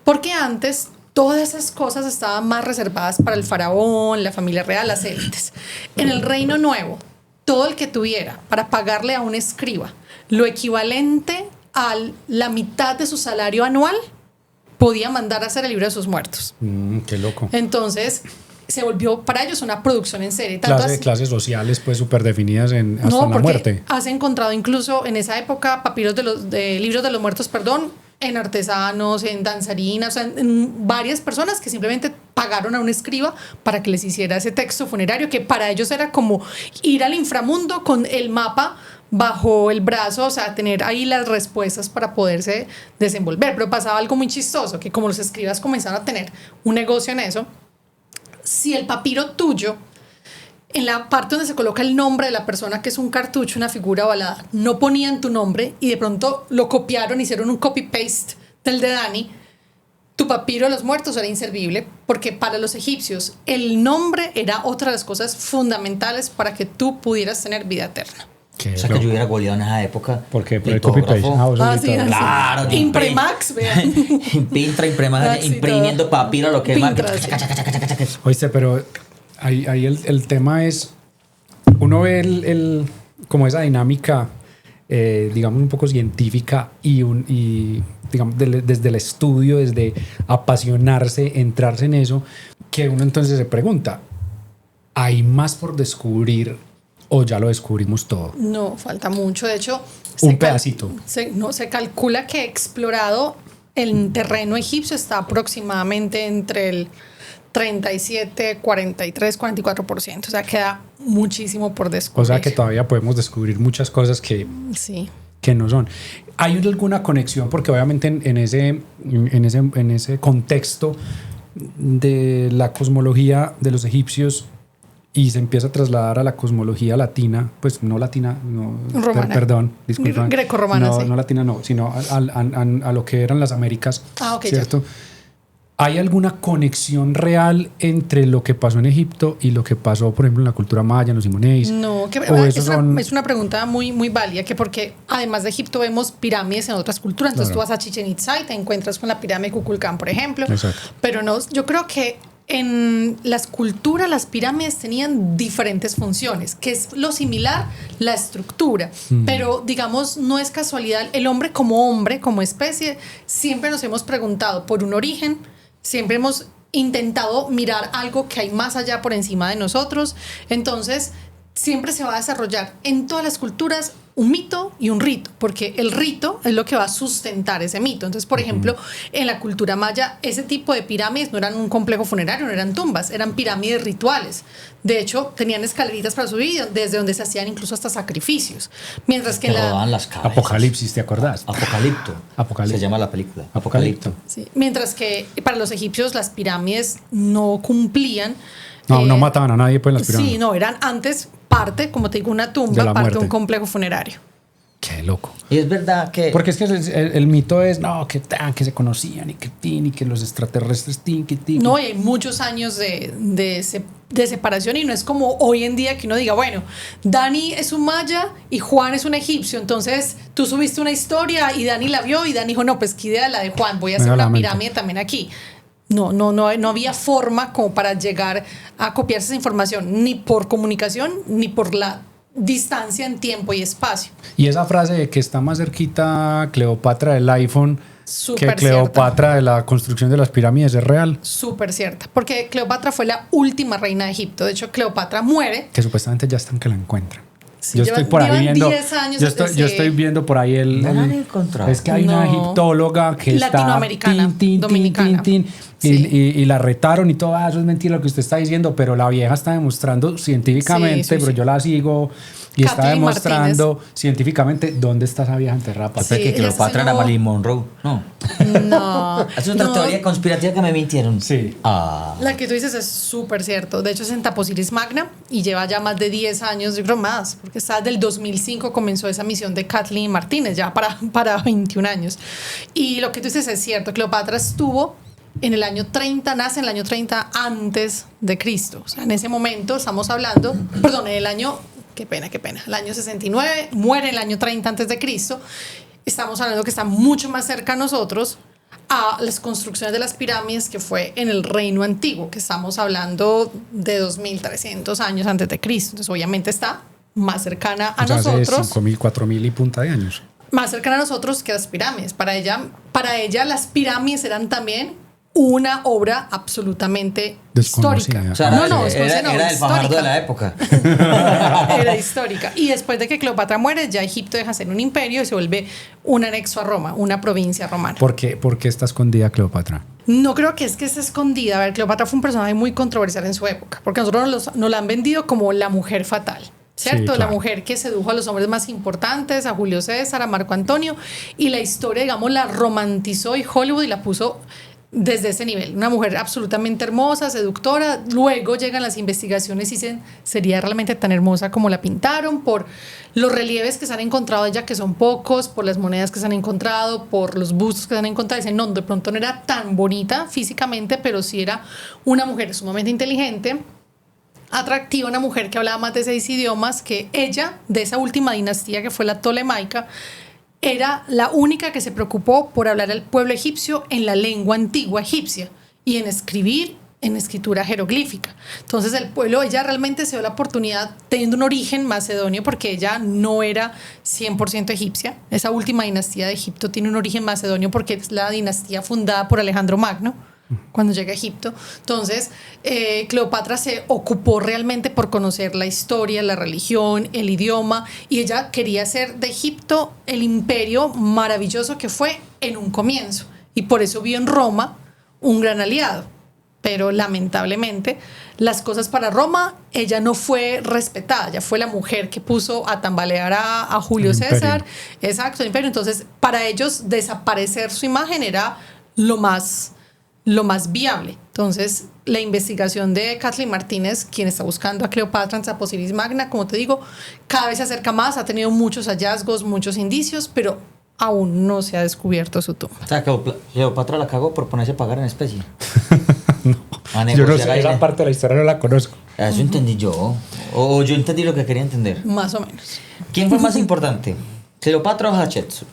porque antes todas esas cosas estaban más reservadas para el faraón, la familia real, las élites. En el Reino Nuevo, todo el que tuviera para pagarle a un escriba lo equivalente a la mitad de su salario anual podía mandar a hacer el libro de sus muertos. Qué loco. Entonces se volvió para ellos una producción en serie. Clases sociales pues súper definidas hasta la muerte. Has encontrado incluso en esa época papiros de libros de los muertos, en artesanos, en danzarinas, en varias personas que simplemente pagaron a un escriba para que les hiciera ese texto funerario, que para ellos era como ir al inframundo con el mapa bajo el brazo, o sea, tener ahí las respuestas para poderse desenvolver. Pero pasaba algo muy chistoso, que como los escribas comenzaron a tener un negocio en eso, si el papiro tuyo, en la parte donde se coloca el nombre de la persona, que es un cartucho, una figura ovalada, no ponían tu nombre y de pronto lo copiaron, hicieron un copy-paste del de Dani, tu papiro de los muertos era inservible, porque para los egipcios el nombre era otra de las cosas fundamentales para que tú pudieras tener vida eterna. O sea, que yo hubiera goleado en esa época. ¿Por qué? Por el copy-paste. Sí, claro. Impremax, vean. Impremax, imprimiendo papiro, lo que es más. Oíste, pero ahí el tema es, uno ve como esa dinámica, digamos, un poco científica y digamos, desde el estudio, desde apasionarse, entrarse en eso, que uno entonces se pregunta, ¿hay más por descubrir o ya lo descubrimos todo? No, falta mucho. De hecho, un pedacito. Se calcula que explorado el terreno egipcio está aproximadamente entre el 37, 43, 44%. O sea, queda muchísimo por descubrir. O sea, que todavía podemos descubrir muchas cosas que no son. ¿Hay alguna conexión? Porque obviamente en ese contexto de la cosmología de los egipcios y se empieza a trasladar a la cosmología latina, pues no latina, no, romana. Perdón, disculpa. Greco-romana, no, no latina, no, sino a lo que eran las Américas, okay, ¿cierto? ¿hay alguna conexión real entre lo que pasó en Egipto y lo que pasó, por ejemplo, en la cultura maya, en los Simonéis? No, es una pregunta muy, muy válida, que porque además de Egipto vemos pirámides en otras culturas, entonces Claro. tú vas a Chichén Itzá y te encuentras con la pirámide de Kukulcán, por ejemplo. Exacto. Pero no, yo creo que en las culturas las pirámides tenían diferentes funciones, que es lo similar, la estructura, pero digamos no es casualidad, el hombre, como especie, siempre nos hemos preguntado por un origen, siempre hemos intentado mirar algo que hay más allá por encima de nosotros, entonces siempre se va a desarrollar en todas las culturas un mito y un rito, porque el rito es lo que va a sustentar ese mito. Entonces, por ejemplo, en la cultura maya, ese tipo de pirámides no eran un complejo funerario, no eran tumbas, eran pirámides rituales. De hecho, tenían escaleritas para subir, desde donde se hacían incluso hasta sacrificios. Mientras que Que en la... rodaban las cabezas. Apocalipsis, ¿te acordás? Apocalipto. Se llama la película. Apocalipto. Sí, mientras que para los egipcios las pirámides no cumplían... No mataban a nadie pues en las pirámides. Sí, no, eran antes parte, como te digo, una De tumba, la parte de muerte. un complejo funerario. Qué loco. Y es verdad que... Porque es que el mito es, no, que se conocían y que los extraterrestres, que No, y hay muchos años de separación y no es como hoy en día que uno diga, bueno, Dani es un maya y Juan es un egipcio, entonces tú subiste una historia y Dani la vio y Dani dijo, no, pues qué idea la de Juan, voy a hacer una pirámide también aquí. No había forma como para llegar a copiarse esa información, ni por comunicación, ni por la distancia en tiempo y espacio. Y esa frase de que está más cerquita Cleopatra del iPhone Súper que Cleopatra de la construcción de las pirámides, ¿es real? Súper cierta, porque Cleopatra fue la última reina de Egipto. De hecho, Cleopatra muere. Que supuestamente ya están que la encuentran. Sí, Yo estoy por ahí viendo. 10 años Yo estoy viendo por ahí No la han encontrado. Es que hay una egiptóloga que latinoamericana, dominicana. Y la retaron y todo eso es mentira lo que usted está diciendo, pero la vieja está demostrando científicamente, Sí. pero yo la sigo y está Kathleen demostrando científicamente dónde está esa vieja enterrada. Yo pensé que Cleopatra era Marilyn Monroe. No. No. Es otra teoría conspirativa que me mintieron. Sí. La que tú dices es súper cierto. De hecho, es en Taposiris Magna y lleva ya más de 10 años, yo creo más, porque está del 2005 comenzó esa misión de Kathleen Martínez, ya para 21 años. Y lo que tú dices es cierto. Cleopatra estuvo en el año 30, nace en el año 30 antes de Cristo. O sea, en ese momento estamos hablando, perdón, en el año, qué pena, el año 69, muere en el año 30 antes de Cristo. Estamos hablando que está mucho más cerca a nosotros a las construcciones de las pirámides que fue en el Reino Antiguo, que estamos hablando de 2300 años antes de Cristo. Entonces, obviamente está más cercana a nosotros. Hace 5.000, 4.000 y punta de años. Más cercana a nosotros que las pirámides. Para ella las pirámides eran también una obra absolutamente histórica. O sea, era el Fajardo de la época. Era histórica. Y después de que Cleopatra muere, ya Egipto deja de ser un imperio y se vuelve un anexo a Roma, una provincia romana. ¿Por qué está escondida Cleopatra? No creo que esté escondida. A ver, Cleopatra fue un personaje muy controversial en su época, porque nosotros nos la han vendido como la mujer fatal. ¿Cierto? Sí, claro. La mujer que sedujo a los hombres más importantes, a Julio César, a Marco Antonio, y la historia, digamos, la romantizó y Hollywood y la puso desde ese nivel. Una mujer absolutamente hermosa, seductora. Luego llegan las investigaciones y dicen, ¿sería realmente tan hermosa como la pintaron? Por los relieves que se han encontrado de ella, que son pocos, por las monedas que se han encontrado, por los bustos que se han encontrado. Dicen, no, de pronto no era tan bonita físicamente, pero sí era una mujer sumamente inteligente, atractiva, una mujer que hablaba más de 6 idiomas, que ella, de esa última dinastía que fue la Ptolemaica, era la única que se preocupó por hablar al pueblo egipcio en la lengua antigua egipcia y en escribir en escritura jeroglífica. Entonces el pueblo, ella realmente se dio la oportunidad, teniendo un origen macedonio, porque ella no era 100% egipcia. Esa última dinastía de Egipto tiene un origen macedonio porque es la dinastía fundada por Alejandro Magno cuando llega a Egipto. Entonces, Cleopatra se ocupó realmente por conocer la historia, la religión, el idioma, y ella quería hacer de Egipto el imperio maravilloso que fue en un comienzo. Y por eso vio en Roma un gran aliado. Pero lamentablemente, las cosas para Roma, ella no fue respetada. Ella fue la mujer que puso a tambalear a Julio César. Exacto, el imperio. Entonces, para ellos, desaparecer su imagen era lo más viable. Entonces, la investigación de Kathleen Martínez, quien está buscando a Cleopatra en Taposiris Magna, como te digo, cada vez se acerca más, ha tenido muchos hallazgos, muchos indicios, pero aún no se ha descubierto su tumba. O sea, que Cleopatra la cagó por ponerse a pagar en especie. A Yo no negociar sé, ahí. esa parte de la historia no la conozco. Eso entendí yo. O yo entendí lo que quería entender. Más o menos. ¿Quién fue más importante? ¿Cleopatra o Hatshepsut?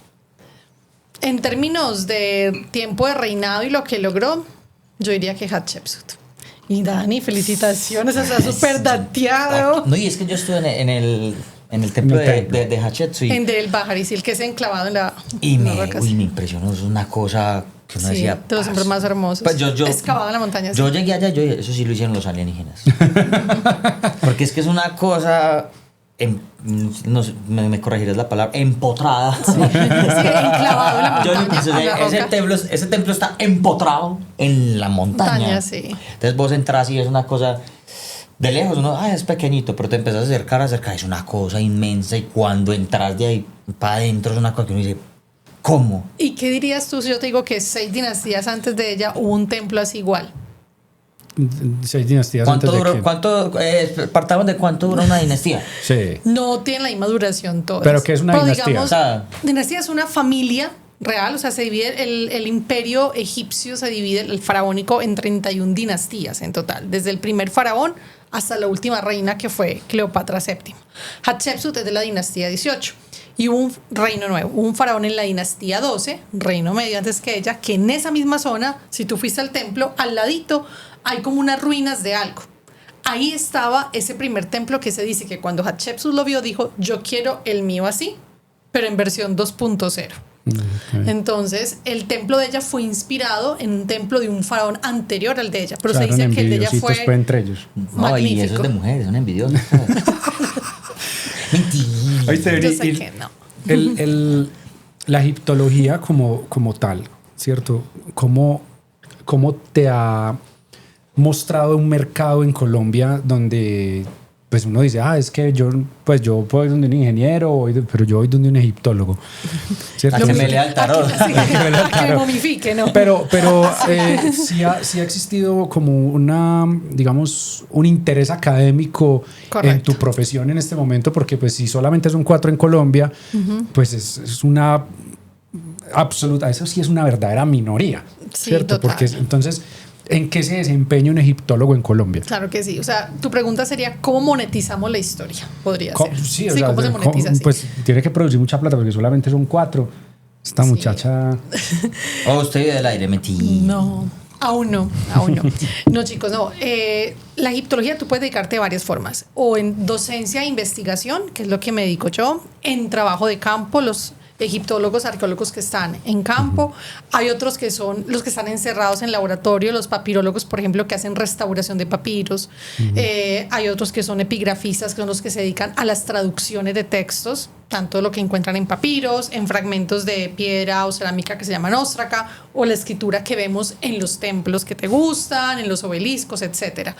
En términos de tiempo de reinado y lo que logró, yo diría que Hatshepsut. Y Dani, felicitaciones, está súper dateado. No, y es que yo estuve en el templo de Hatshepsut En del Bajarisil, que es enclavado en la y en la me, roca, uy, sí. me impresionó. Es una cosa que uno Sí, decía. de los hombres más hermosos. Pues yo, excavado en la montaña. Yo sí. llegué allá, eso sí lo hicieron los alienígenas. Porque es que es una cosa. No sé, me corregirás la palabra, empotrada. Sí, enclavado en la Yo montaña. no pensé, en la roca. ese templo está empotrado en la montaña. Montaña, sí. Entonces vos entras y es una cosa de lejos, uno, es pequeñito, pero te empezás a acercar, es una cosa inmensa y cuando entras de ahí para adentro es una cosa que uno dice, ¿cómo? ¿Y qué dirías tú si yo te digo que 6 dinastías antes de ella hubo un templo así igual? 6 dinastías ¿Cuánto antes de duró? que- ¿Cuánto? Partamos de cuánto dura una dinastía. Sí. No tienen la misma duración todas. ¿Pero qué es una dinastía? Digamos, O sea, dinastía es una familia real, o sea, se divide el imperio egipcio, se divide el faraónico en 31 dinastías en total, desde el primer faraón hasta la última reina que fue Cleopatra VII. Hatshepsut es de la dinastía 18 y hubo un reino nuevo, hubo un faraón en la dinastía 12, reino medio antes que ella, que en esa misma zona, si tú fuiste al templo, al ladito hay como unas ruinas de algo. Ahí estaba ese primer templo que se dice que cuando Hatshepsut lo vio dijo, yo quiero el mío así, pero en versión 2.0. Entonces, el templo de ella fue inspirado en un templo de un faraón anterior al de ella, pero se Claro, dice que el de ella envidiositos, fue pues, entre ellos. no, y eso es magnífico. de mujeres, son envidiosas. Mentira. Oíste, Yo y- sé y que no. la egiptología como tal, ¿cierto? ¿Cómo te ha mostrado un mercado en Colombia donde pues uno dice, es que yo voy donde un ingeniero, pero yo voy donde un egiptólogo? ¿Cierto? A que me lea el tarot. Sí, a que me momifique, ¿no? Pero sí ha existido como digamos, un interés académico en Correcto. tu profesión en este momento, porque pues si solamente son 4 en Colombia, pues es una absoluta, eso sí es una verdadera minoría, Sí, ¿cierto? total. Porque entonces, ¿en qué se desempeña un egiptólogo en Colombia? Claro que sí. O sea, tu pregunta sería, ¿cómo monetizamos la historia? Podría ser. Sí, o sea, ¿cómo se monetiza? Sí. pues tiene que producir mucha plata porque solamente son 4. Esta Sí. muchacha... Oh, usted vive del aire, mentira. No, aún no. No, chicos, no. La egiptología tú puedes dedicarte de varias formas. O en docencia e investigación, que es lo que me dedico yo. En trabajo de campo, los egiptólogos, arqueólogos que están en campo. Hay otros que son los que están encerrados en laboratorio, los papirólogos, por ejemplo, que hacen restauración de papiros. Hay otros que son epigrafistas, que son los que se dedican a las traducciones de textos, tanto lo que encuentran en papiros, en fragmentos de piedra o cerámica que se llaman óstraca, o la escritura que vemos en los templos que te gustan, en los obeliscos, etc.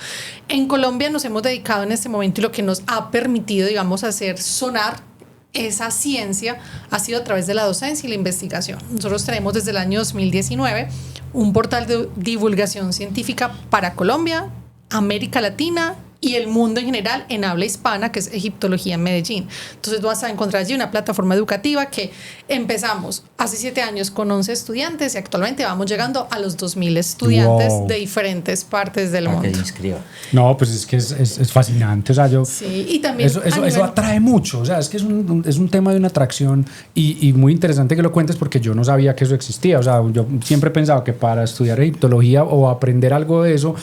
En Colombia nos hemos dedicado en este momento y lo que nos ha permitido, digamos, hacer sonar esa ciencia ha sido a través de la docencia y la investigación. Nosotros tenemos desde el año 2019 un portal de divulgación científica para Colombia, América Latina y el mundo en general en habla hispana, que es Egiptología en Medellín. Entonces vas a encontrar allí una plataforma educativa que empezamos hace 7 años con 11 estudiantes y actualmente vamos llegando a los 2.000 estudiantes Wow. de diferentes partes del Para que mundo. se inscriba. No, pues es que es fascinante. O sea, Sí, y también Eso a nivel- atrae mucho, o sea, es que es un tema de una atracción y muy interesante que lo cuentes porque yo no sabía que eso existía, o sea, yo siempre he pensado que para estudiar egiptología o aprender algo de eso,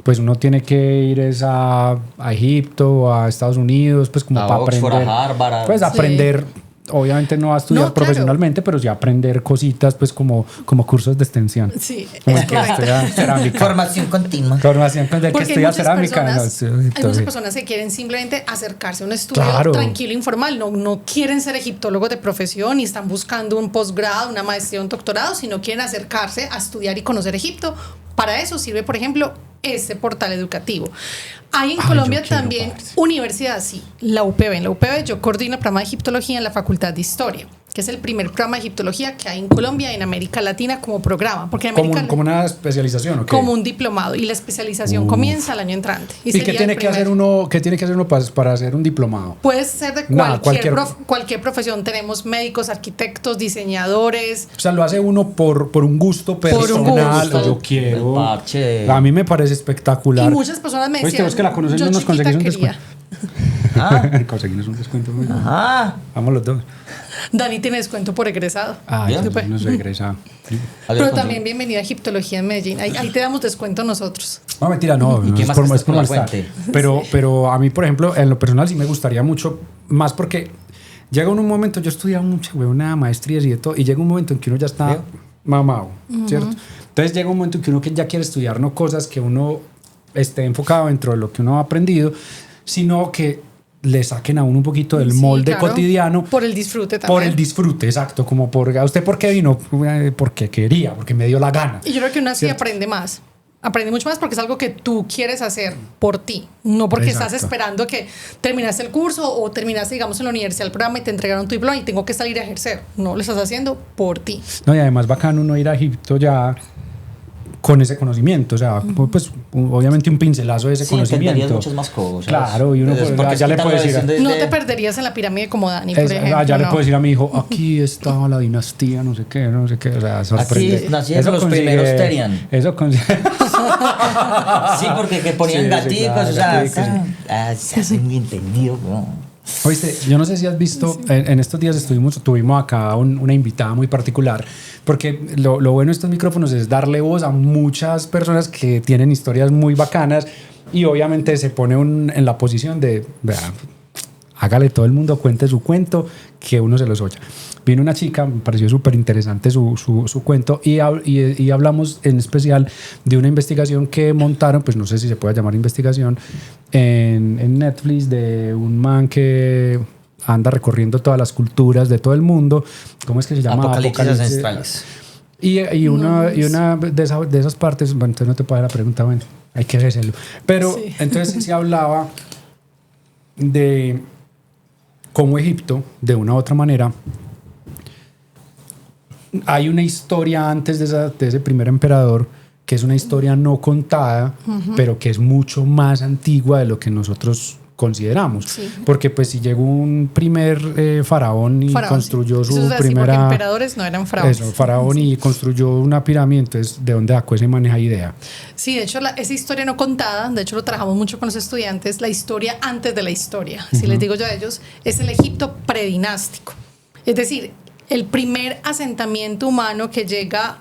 pues uno tiene que ir a Egipto o a Estados Unidos, pues como A para Oxford, aprender, a Harvard, pues Sí. aprender, obviamente no a estudiar No, claro. profesionalmente, pero sí aprender cositas, pues como cursos de extensión. Sí, Como es el que correcto. estudia cerámica. Formación continua. Formación con el que Porque hay estudia muchas cerámica. no, personas, estudio hay muchas egiptología. personas que quieren simplemente acercarse a un estudio Claro. tranquilo, informal. No quieren ser egiptólogos de profesión y están buscando un posgrado, una maestría, un doctorado, sino quieren acercarse a estudiar y conocer Egipto. Para eso sirve, por ejemplo, este portal educativo. Hay en Ay, Colombia yo quiero, también parce. universidad, sí, la UPB. En la UPB yo coordino el programa de egiptología en la Facultad de Historia, que es el primer programa de egiptología que hay en Colombia y en América Latina como programa. Porque en América como una especialización, ¿o qué? como un diplomado, y la especialización comienza el año entrante. ¿Y qué tiene que hacer uno para hacer un diplomado? Puede ser de cualquier profesión. Tenemos médicos, arquitectos, diseñadores. O sea, lo hace uno por un gusto personal. Yo quiero. A mí me parece espectacular. Y muchas personas me decían, vos que la conocen, no nos conseguís un descuento. Conseguimos un descuento. Vamos los dos. Dani tiene descuento por egresado. Yo no soy egresado. Pero también bienvenido a Egiptología en Medellín. Ahí te damos descuento nosotros. No, mentira, no. ¿Y qué más es por malestar. Pero a mí, por ejemplo, en lo personal sí me gustaría mucho más porque llega un momento, yo estudiaba mucho, una maestría y de todo, y llega un momento en que uno ya está mamado, ¿cierto? Entonces llega un momento en que uno ya quiere estudiar no cosas que uno esté enfocado dentro de lo que uno ha aprendido, sino que le saquen a uno un poquito del molde cotidiano. Por el disfrute también. Por el disfrute, exacto. Como ¿a usted por qué vino? Porque quería, porque me dio la gana. Y yo creo que uno así aprende más. Aprende mucho más porque es algo que tú quieres hacer por ti. No porque estás esperando que terminaste el curso o terminaste, digamos, en la universidad el programa y te entregaron tu diploma y tengo que salir a ejercer. No, lo estás haciendo por ti. No, y además bacano uno ir a Egipto ya con ese conocimiento, o sea, pues obviamente un pincelazo de ese conocimiento. Muchas más cosas. Claro, y uno ya le puede decir... No te perderías en la pirámide como Dani, por ejemplo. Ya le puedo decir a mi hijo, aquí estaba la dinastía, no sé qué, o sea, sorprende. Aquí nacieron los primeros Terian. Eso consigue... Sí, porque que ponían gaticos, o sea, se hace muy entendido, ¿no? Oíste, yo no sé si has visto, en estos días tuvimos acá una invitada muy particular, porque lo bueno de estos micrófonos es darle voz a muchas personas que tienen historias muy bacanas y obviamente se pone en la posición de, hágale todo el mundo, cuente su cuento, que uno se los oye. Vino una chica, me pareció súper interesante su cuento y hablamos en especial de una investigación que montaron, pues no sé si se puede llamar investigación, en Netflix, de un man que anda recorriendo todas las culturas de todo el mundo. ¿Cómo es que se llama? Apocalipsis ancestrales. Y una de esas partes, bueno, entonces no te puedo dar la pregunta, bueno, hay que hacerlo. Pero sí. Entonces se hablaba de cómo Egipto, de una u otra manera, hay una historia antes de ese primer emperador que es una historia no contada, pero que es mucho más antigua de lo que nosotros consideramos. Sí. Porque pues si llegó un primer faraón y construyó su primera... Porque emperadores no eran faraones. Eso, faraón y construyó una pirámide, entonces ¿de dónde sacó ese maneja idea? Sí, de hecho esa historia no contada, de hecho lo trabajamos mucho con los estudiantes, la historia antes de la historia, si les digo yo a ellos, es el Egipto predinástico. Es decir, el primer asentamiento humano que llega,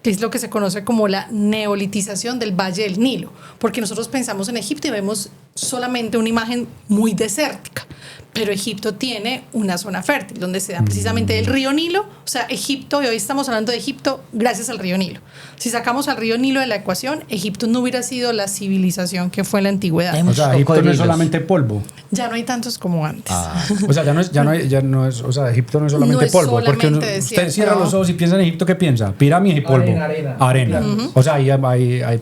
que es lo que se conoce como la neolitización del Valle del Nilo, porque nosotros pensamos en Egipto y vemos solamente una imagen muy desértica, pero Egipto tiene una zona fértil donde se da precisamente el río Nilo, o sea, Egipto, y hoy estamos hablando de Egipto gracias al río Nilo. Si sacamos al río Nilo de la ecuación, Egipto no hubiera sido la civilización que fue en la antigüedad. O sea, Egipto no es solamente polvo. Ya no hay tantos como antes. O sea, o sea, Egipto no es solamente no polvo, solamente porque usted cierra los ojos y piensa en Egipto, ¿qué piensa? Pirámides y polvo. Arena. O sea, ahí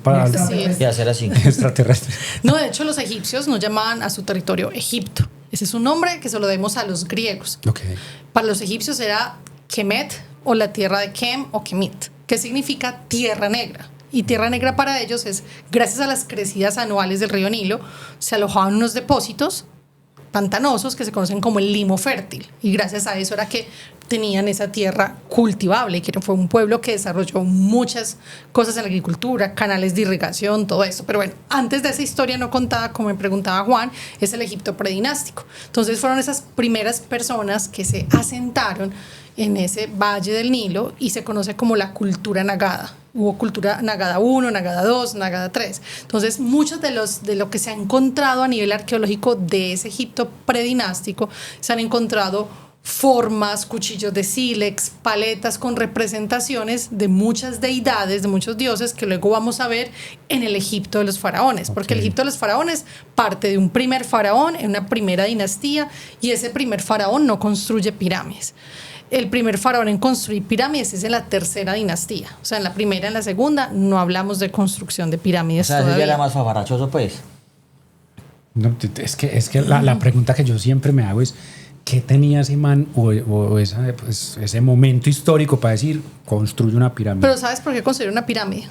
para y hacer así. Extraterrestres. No, de hecho los egipcios no llamaban a su territorio Egipto. Ese es un nombre que se lo debemos a los griegos. Okay. Para los egipcios era Kemet o la tierra de Kem o Kemit, que significa tierra negra. Y tierra negra para ellos es, gracias a las crecidas anuales del río Nilo, se alojaban unos depósitos pantanosos que se conocen como el limo fértil. Y gracias a eso era que tenían esa tierra cultivable, que fue un pueblo que desarrolló muchas cosas en la agricultura, canales de irrigación, todo eso. Pero bueno, antes de esa historia no contada, como me preguntaba Juan, es el Egipto predinástico. Entonces fueron esas primeras personas que se asentaron en ese valle del Nilo y se conoce como la cultura nagada. Hubo cultura nagada 1, nagada 2, nagada 3. Entonces, muchos de lo que se ha encontrado a nivel arqueológico de ese Egipto predinástico, se han encontrado formas, cuchillos de sílex, paletas con representaciones de muchas deidades, de muchos dioses que luego vamos a ver en el Egipto de los faraones, porque el Egipto de los faraones parte de un primer faraón en una primera dinastía y ese primer faraón no construye pirámides. El primer faraón en construir pirámides es en la tercera dinastía. O sea, en la primera, en la segunda, no hablamos de construcción de pirámides. O sea, todavía. ¿Ese ya era más fabarachoso, pues? No, es que la pregunta que yo siempre me hago es ¿qué tenía ese man o ese momento histórico para decir, construye una pirámide? Pero ¿sabes por qué construir una pirámide?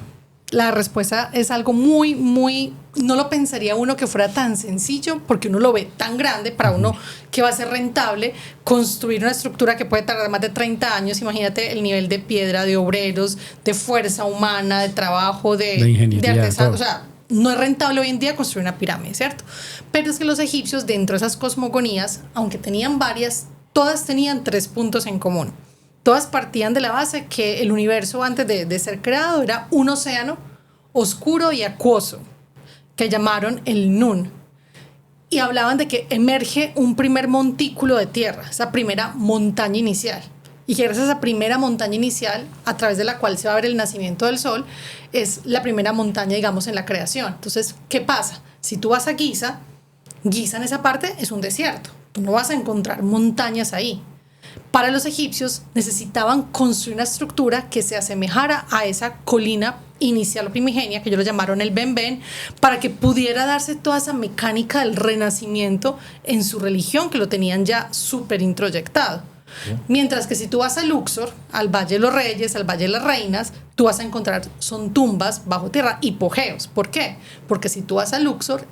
La respuesta es algo muy, muy... No lo pensaría uno que fuera tan sencillo, porque uno lo ve tan grande para uno que va a ser rentable construir una estructura que puede tardar más de 30 años. Imagínate el nivel de piedra, de obreros, de fuerza humana, de trabajo, de ingeniería, artesanos. O sea, no es rentable hoy en día construir una pirámide, ¿cierto? Pero es que los egipcios, dentro de esas cosmogonías, aunque tenían varias, todas tenían 3 puntos en común. Todas partían de la base que el universo antes de ser creado era un océano oscuro y acuoso, que llamaron el Nun. Y hablaban de que emerge un primer montículo de tierra, esa primera montaña inicial. Y que gracias a esa primera montaña inicial, a través de la cual se va a ver el nacimiento del sol, es la primera montaña, digamos, en la creación. Entonces, ¿qué pasa? Si tú vas a Giza en esa parte es un desierto. Tú no vas a encontrar montañas ahí. Para los egipcios necesitaban construir una estructura que se asemejara a esa colina inicial o primigenia, que ellos lo llamaron el Ben-Ben, para que pudiera darse toda esa mecánica del renacimiento en su religión, que lo tenían ya súper introyectado. ¿Sí? Mientras que si tú vas a Luxor, al Valle de los Reyes, al Valle de las Reinas, tú vas a encontrar, son tumbas bajo tierra, hipogeos. ¿Por qué? Porque si tú vas a Luxor,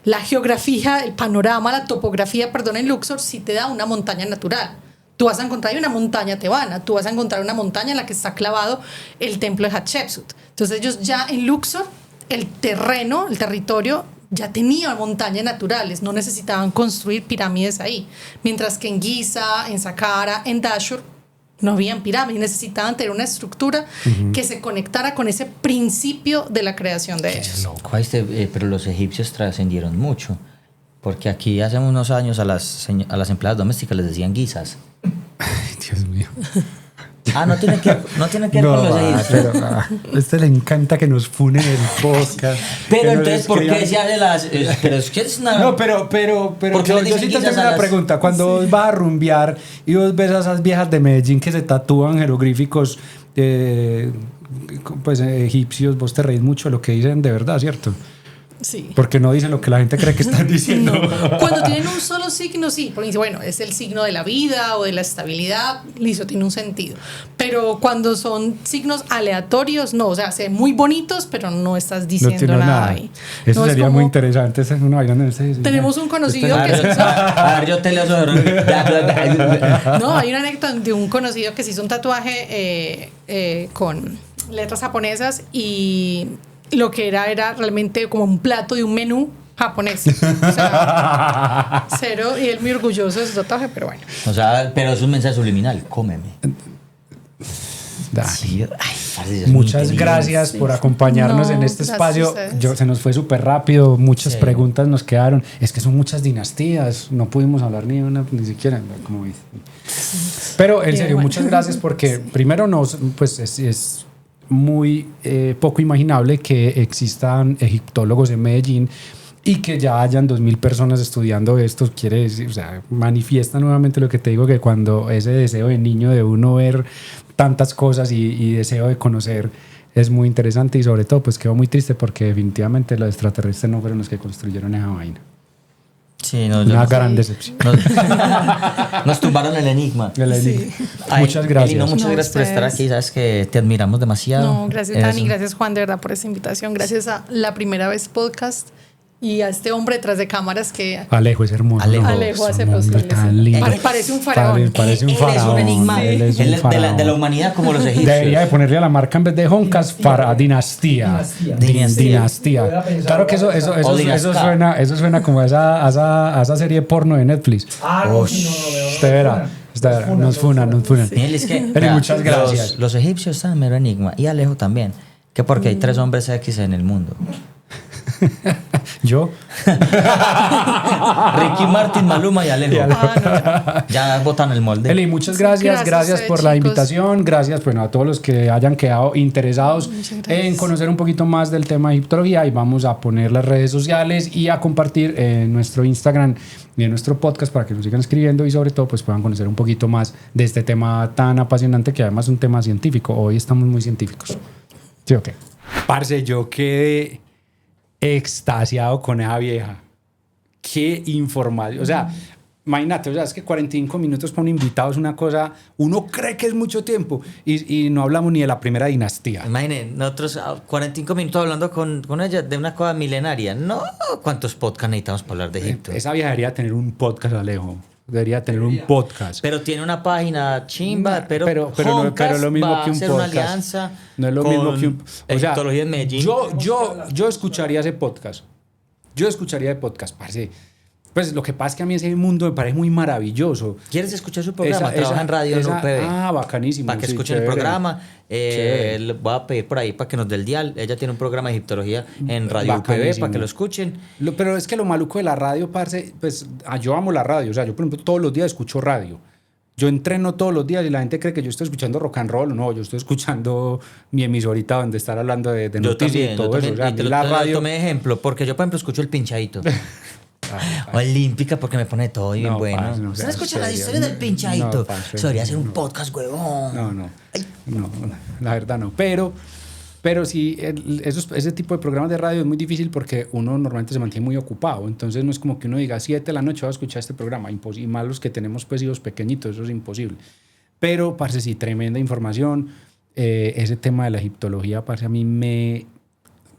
la geografía, el panorama, la topografía, en Luxor sí te da una montaña natural. Tú vas a encontrar una montaña tebana, tú vas a encontrar una montaña en la que está clavado el templo de Hatshepsut. Entonces ellos ya en Luxor, el terreno, el territorio, ya tenía montañas naturales, no necesitaban construir pirámides ahí. Mientras que en Giza, en Saqqara, en Dashur, no habían pirámides, necesitaban tener una estructura que se conectara con ese principio de la creación de ellos. Pero los egipcios trascendieron mucho, porque aquí hace unos años a las empleadas domésticas les decían guisas. Ay, Dios mío. No tiene que ver con los egipcios. Le encanta que nos funen el podcast. Pero entonces, ¿por qué se hace las...? Pero es que es una... No, pero yo sí te tengo una pregunta. Cuando vos vas a rumbear y vos ves a esas viejas de Medellín que se tatúan jeroglíficos pues egipcios, vos te reís mucho de lo que dicen de verdad, ¿cierto? Sí. Porque no dicen lo que la gente cree que están diciendo. No. Cuando tienen un solo signo, sí. Porque dice, bueno, es el signo de la vida o de la estabilidad, listo, tiene un sentido. Pero cuando son signos aleatorios, no. O sea, se ven muy bonitos, pero no estás diciendo nada ahí. Eso no, sería muy interesante. Esa es una vaina en ese. Tenemos un conocido que se hizo. A ver, yo te leo sobre. No, hay una anécdota de un conocido que se hizo un tatuaje con letras japonesas y lo que era realmente como un plato de un menú japonés. O sea, cero. Y él muy orgulloso de su tatuaje, pero bueno. O sea, pero es un mensaje subliminal. Cómeme. Sí. Muchas gracias por acompañarnos en este espacio. Se nos fue súper rápido. Muchas preguntas nos quedaron. Es que son muchas dinastías. No pudimos hablar ni siquiera. Como dice. Pero en serio, muchas gracias porque primero pues es muy poco imaginable que existan egiptólogos en Medellín y que ya hayan 2.000 personas estudiando esto. Quiere decir, o sea, manifiesta nuevamente lo que te digo, que cuando ese deseo de niño de uno ver tantas cosas y deseo de conocer es muy interesante, y sobre todo pues quedo muy triste porque definitivamente los extraterrestres no fueron los que construyeron esa vaina. Sí, una gran decepción. Nos tumbaron el enigma. Sí. Muchas gracias. Muchas gracias por estar aquí. Sabes que te admiramos demasiado. No, gracias Dani, gracias Juan, de verdad, por esa invitación. Gracias a La Primera Vez Podcast y a este hombre detrás de cámaras que... Alejo es hermoso. Alejo hace posible. Parece un faraón. Parece un faraón. Él es un enigma. Él es de la humanidad como los egipcios. Debería de ponerle a la marca en vez de Joncas para Dinastía. Claro que eso suena como a esa serie porno de Netflix. Usted verá. Nos funan. Es que, muchas gracias. Los egipcios están en mero enigma. Y Alejo también. Que porque hay 3 hombres X en el mundo. ¿Yo? Ricky Martin, Maluma y Alejo. Ya botan el molde. Eli, muchas gracias por la invitación. Gracias a todos los que hayan quedado interesados en conocer un poquito más del tema de egiptología, y vamos a poner las redes sociales y a compartir en nuestro Instagram y en nuestro podcast para que nos sigan escribiendo y sobre todo pues puedan conocer un poquito más de este tema tan apasionante, que además es un tema científico. Hoy estamos muy científicos. ¿Sí o qué? Parce, yo quedé extasiado con esa vieja. qué información. O sea, imagínate, o sea, es que 45 minutos para un invitado es una cosa, uno cree que es mucho tiempo y no hablamos ni de la primera dinastía. Imaginen, nosotros 45 minutos hablando con ella de una cosa milenaria. No, ¿cuántos podcasts necesitamos para hablar de Egipto? Esa vieja debería tener un podcast, Alejo. Debería tener un podcast. Pero tiene una página chimba, pero no, Homecast es lo mismo va que a un hacer una podcast. alianza No es lo con mismo que un... Egiptología en Medellín. Yo escucharía ese podcast. Yo escucharía el podcast, parce. Pues lo que pasa es que a mí ese mundo me parece muy maravilloso. ¿Quieres escuchar su programa? Trabaja en radio en UPB. Ah, bacanísimo. Para que sí, escuchen chévere. el programa. Chévere. Le voy a pedir por ahí para que nos dé el dial. Ella tiene un programa de egiptología en Radio UPB Bacanísimo. para que lo escuchen. Pero es que lo maluco de la radio, parce, pues yo amo la radio. O sea, yo, por ejemplo, todos los días escucho radio. Yo entreno todos los días y la gente cree que yo estoy escuchando rock and roll. No, yo estoy escuchando mi emisorita donde estar hablando de noticias y todo eso. O sea, y te la radio... tomé de ejemplo, porque yo, por ejemplo, escucho el pinchadito. Olímpica, porque me pone todo bien bueno. parce, no, ¿Usted sea, escucha en las serio. historias del pinchadito? No, parce, Eso debería ser un no. podcast, huevón. No, la verdad no. Pero sí, ese tipo de programas de radio es muy difícil porque uno normalmente se mantiene muy ocupado. Entonces no es como que uno diga 7 de la noche voy a escuchar este programa. Y más los que tenemos pues hijos pequeñitos, eso es imposible. Pero, parce, sí, tremenda información. Ese tema de la egiptología, parce, a mí me...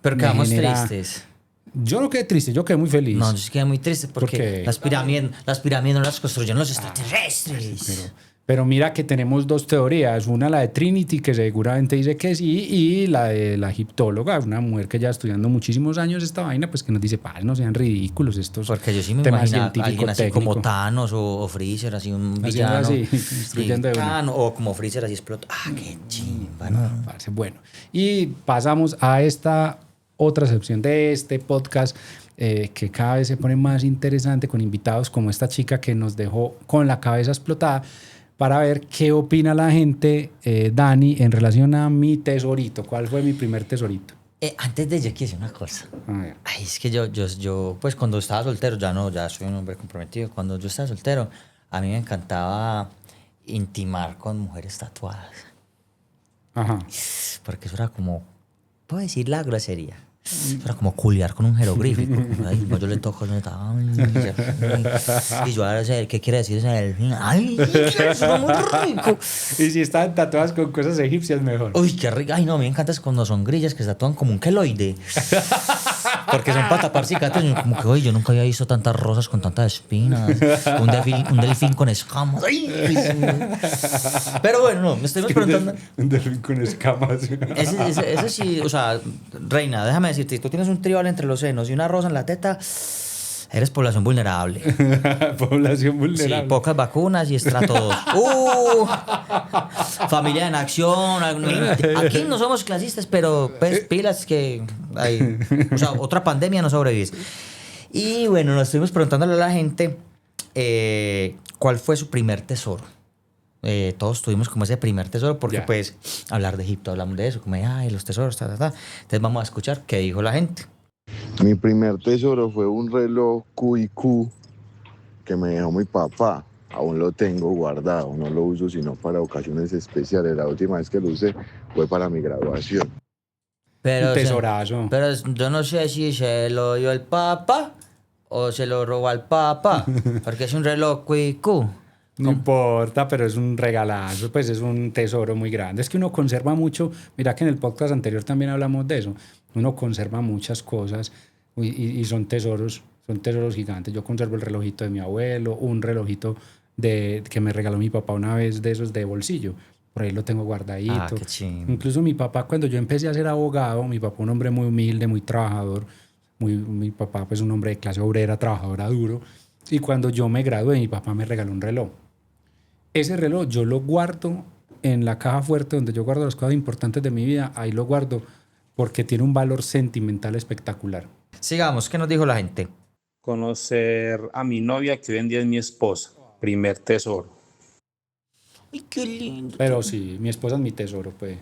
Pero me quedamos genera- tristes. Yo no quedé triste, yo quedé muy feliz. No, yo sí quedé muy triste porque ¿Por qué? las pirámides no las construyeron los extraterrestres. Pero mira que tenemos dos teorías. Una, la de Trinity, que seguramente dice que sí, y la de la egiptóloga, una mujer que ya estudiando muchísimos años esta vaina, pues que nos dice, no sean ridículos estos Porque yo sí me temas imagino a alguien científicos, así como técnicos. Thanos o Freezer, así un Haciendo villano. así, destruyendo de una. O como Freezer, así explota. Ah, qué chimba, ¿no? Parce, bueno, y pasamos a esta otra sección de este podcast que cada vez se pone más interesante con invitados como esta chica que nos dejó con la cabeza explotada para ver qué opina la gente, Dani, en relación a mi tesorito. ¿Cuál fue mi primer tesorito? Antes de yo quiero decir una cosa. A ver. Ay, es que yo, pues cuando estaba soltero, ya soy un hombre comprometido. Cuando yo estaba soltero, a mí me encantaba intimar con mujeres tatuadas. Ajá. Porque eso era como, puedo decir la grosería. Eso era como culiar con un jeroglífico. Ay, no, yo le toco, y yo ahora sé qué quiere decir ese delfín. Ay, eso es muy rico. Y si están tatuadas con cosas egipcias, mejor. Uy, qué rico. Ay, no, me encanta es cuando son grillas que se tatúan como un queloide. Porque son para tapar cicatrices. Como que, oye, yo nunca había visto tantas rosas con tantas espinas. Un delfín con escamas. Ay, pero bueno, no, me estoy preguntando. Un delfín con escamas. Ese sí, o sea, reina, déjame decirte, si tú tienes un tribal entre los senos y una rosa en la teta, eres población vulnerable. Población Sí, vulnerable. pocas vacunas y estrato 2. Familia en acción. Aquí no somos clasistas, pero pues pilas que hay. O sea, otra pandemia no sobrevives. Y bueno, nos estuvimos preguntándole a la gente cuál fue su primer tesoro. Todos tuvimos como ese primer tesoro porque Ya. pues hablar de Egipto, hablamos de eso, como ay, los tesoros, ta, ta, ta. Entonces vamos a escuchar qué dijo la gente. Mi primer tesoro fue un reloj QIQ que me dejó mi papá. Aún lo tengo guardado, no lo uso sino para ocasiones especiales. La última vez que lo usé fue para mi graduación. Pero, Un tesorazo. Pero yo no sé si se lo dio el Papa o se lo robó al Papa, porque es un reloj QIQ. No importa, pero es un regalazo, pues es un tesoro muy grande. Es que uno conserva mucho, mira que en el podcast anterior también hablamos de eso, uno conserva muchas cosas y son tesoros gigantes. Yo conservo el relojito de mi abuelo, un relojito que me regaló mi papá una vez de esos de bolsillo, por ahí lo tengo guardadito. Ah, qué chimbo. Incluso mi papá, cuando yo empecé a ser abogado, mi papá un hombre muy humilde, muy trabajador, mi papá pues un hombre de clase obrera, trabajadora duro, y cuando yo me gradué, mi papá me regaló un reloj. Ese reloj yo lo guardo en la caja fuerte donde yo guardo las cosas importantes de mi vida. Ahí lo guardo porque tiene un valor sentimental espectacular. Sigamos, ¿qué nos dijo la gente? Conocer a mi novia, que hoy en día es mi esposa. Primer tesoro. Ay, qué lindo. Pero sí, mi esposa es mi tesoro, pues.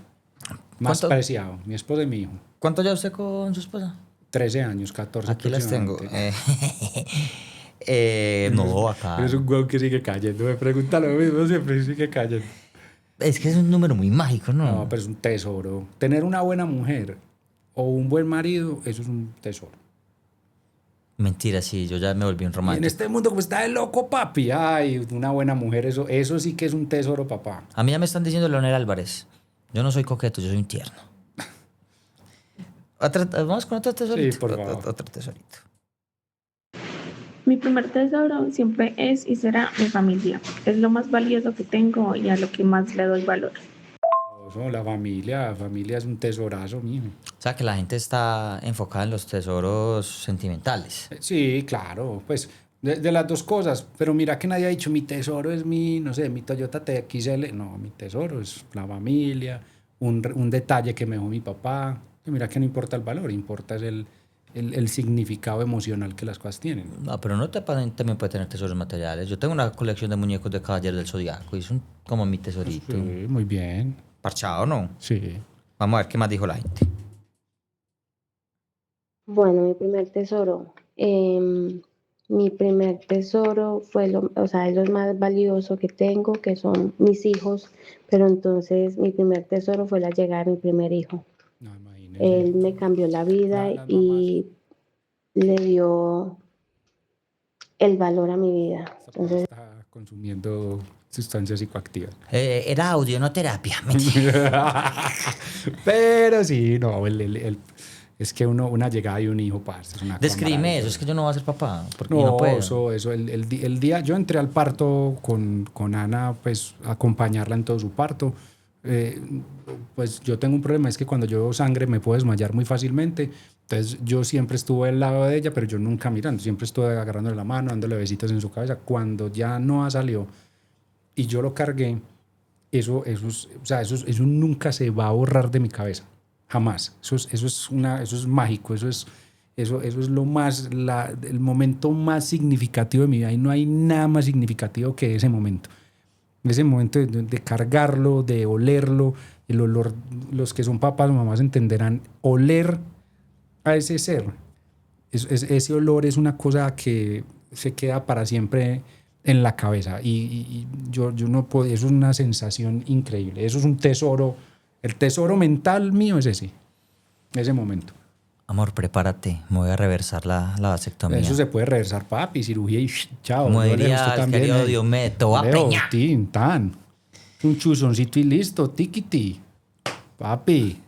Más ¿Cuánto? preciado. Mi esposa y mi hijo. ¿Cuánto ya usted con su esposa? 13 años, 14 Aquí las tengo. aproximadamente. No, acá. Eres un huevo que sigue cayendo. Me pregunta lo mismo siempre y sigue cayendo. Es que es un número muy mágico, ¿no? No, pero es un tesoro. Tener una buena mujer o un buen marido, eso es un tesoro. Mentira, sí, yo ya me volví un Y en romántico. este mundo como está de loco, papi. Ay, una buena mujer, eso sí que es un tesoro, papá. A mí ya me están diciendo Leonel Álvarez. Yo no soy coqueto, yo soy un tierno. Vamos con otro tesorito. Sí, por favor. Otro tesorito. Mi primer tesoro siempre es y será mi familia. Es lo más valioso que tengo y a lo que más le doy valor. No, la familia es un tesorazo, mío. O sea, que la gente está enfocada en los tesoros sentimentales. Sí, claro, pues de las dos cosas, pero mira que nadie ha dicho mi tesoro es mi, no sé, mi Toyota TXL. No, mi tesoro es la familia, un detalle que me dejó mi papá. Y mira que no importa el valor, importa es el significado emocional que las cosas tienen. No, pero no también puede tener tesoros materiales. Yo tengo una colección de muñecos de Caballeros del Zodiaco y son como mi tesorito. Sí, muy bien. Parchado, ¿no? Sí. Vamos a ver qué más dijo la gente. Bueno, mi primer tesoro fue es lo más valioso que tengo, que son mis hijos, pero entonces mi primer tesoro fue la llegada de mi primer hijo. No, imagínese. Él me cambió la vida Las y le dio el valor a mi vida. Esta persona Entonces, está consumiendo sustancias psicoactivas. Era audio, no terapia. Pero sí, no, es que una llegada y un hijo, parce, es una cosa Descríbeme maravillosa. eso, es que yo no voy a ser papá. Porque No, no puedo. eso, el día, yo entré al parto con Ana, pues, a acompañarla en todo su parto. Pues yo tengo un problema, es que cuando yo veo sangre me puedo desmayar muy fácilmente. Entonces yo siempre estuve al lado de ella, pero yo nunca mirando, siempre estuve agarrándole la mano, dándole besitos en su cabeza. Cuando ya Noah salió y yo lo cargué, eso nunca se va a borrar de mi cabeza, jamás. Eso es mágico, eso es lo más, el momento más significativo de mi vida, y no hay nada más significativo que ese momento. Ese momento de cargarlo, de olerlo, el olor, los que son papás o mamás entenderán, oler a ese ser. Ese olor es una cosa que se queda para siempre en la cabeza y yo no puedo, eso es una sensación increíble, eso es un tesoro, el tesoro mental mío es ese momento. Amor, prepárate, me voy a reversar la vasectomía. Eso se puede reversar, papi, cirugía y chao. Como duele diría usted el también, querido Diomedes, te voy a Leo, peñar. tin, tan. Un chuzoncito y listo, tiquiti. Papi,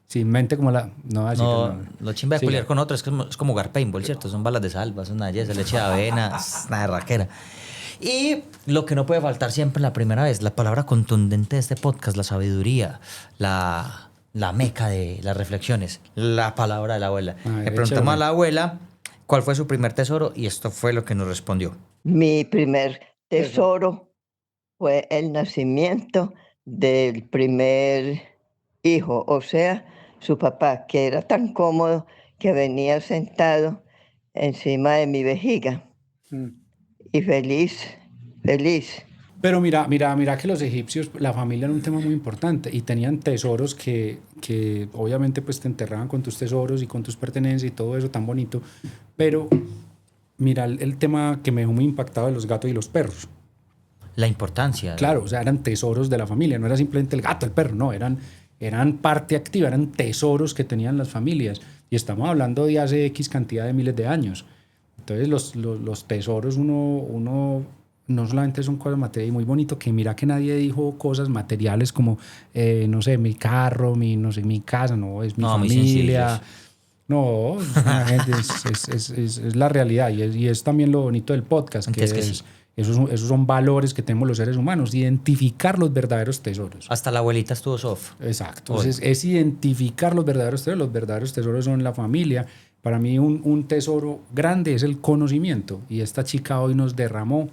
sin mente como la... No, así No, que no. lo chimba de Siga. culiar con otro es como jugar paintball, ¿cierto? Son balas de salva, es una belleza, leche de avena, es una raquera. Y lo que no puede faltar siempre la primera vez, la palabra contundente de este podcast, la sabiduría, la meca de las reflexiones, la palabra de la abuela. Le preguntamos chévere. a la abuela cuál fue su primer tesoro y esto fue lo que nos respondió. Mi primer tesoro fue el nacimiento del primer hijo, o sea, su papá, que era tan cómodo que venía sentado encima de mi vejiga. Y feliz. Pero mira que los egipcios, la familia era un tema muy importante y tenían tesoros que obviamente pues te enterraban con tus tesoros y con tus pertenencias y todo eso tan bonito. Pero mira el tema que me dejó muy impactado de los gatos y los perros. La importancia. Claro, o sea, eran tesoros de la familia, no era simplemente el gato, el perro, no, eran parte activa, eran tesoros que tenían las familias. Y estamos hablando de hace X cantidad de miles de años. Entonces los tesoros uno no solamente son cosas materiales, y muy bonito que mira que nadie dijo cosas materiales como, no sé, mi carro, mi casa, no, es mi No, muy familia. sencillos. No, es la realidad y es también lo bonito del podcast, que, Es que sí. esos son valores que tenemos los seres humanos, identificar los verdaderos tesoros. Hasta la abuelita estuvo soft. Exacto, Hoy. entonces es identificar los verdaderos tesoros son la familia. Para mí un tesoro grande es el conocimiento y esta chica hoy nos derramó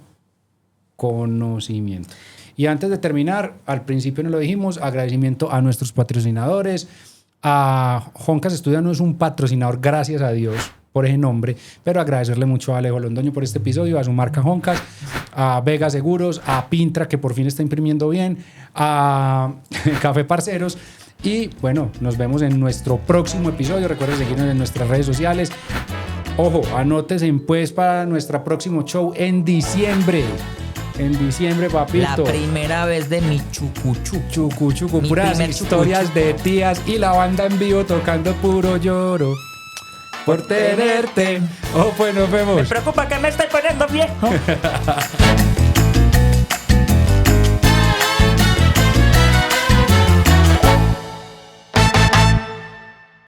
conocimiento. Y antes de terminar, al principio nos lo dijimos, agradecimiento a nuestros patrocinadores. A Joncas Estudia no es un patrocinador, gracias a Dios por ese nombre, pero agradecerle mucho a Alejo Londoño por este episodio, a su marca Joncas, a Vega Seguros, a Pintra que por fin está imprimiendo bien, a Café Parceros. Y bueno, nos vemos en nuestro próximo episodio. Recuerden seguirnos en nuestras redes sociales. Ojo, anótense pues para nuestro próximo show en diciembre. En diciembre, papito. La primera vez de mi chucuchu. Chucu, Mi puras primer historias chucuchu. de tías y la banda en vivo tocando puro lloro. por tenerte. Oh, pues nos vemos. Me preocupa que me estoy poniendo viejo.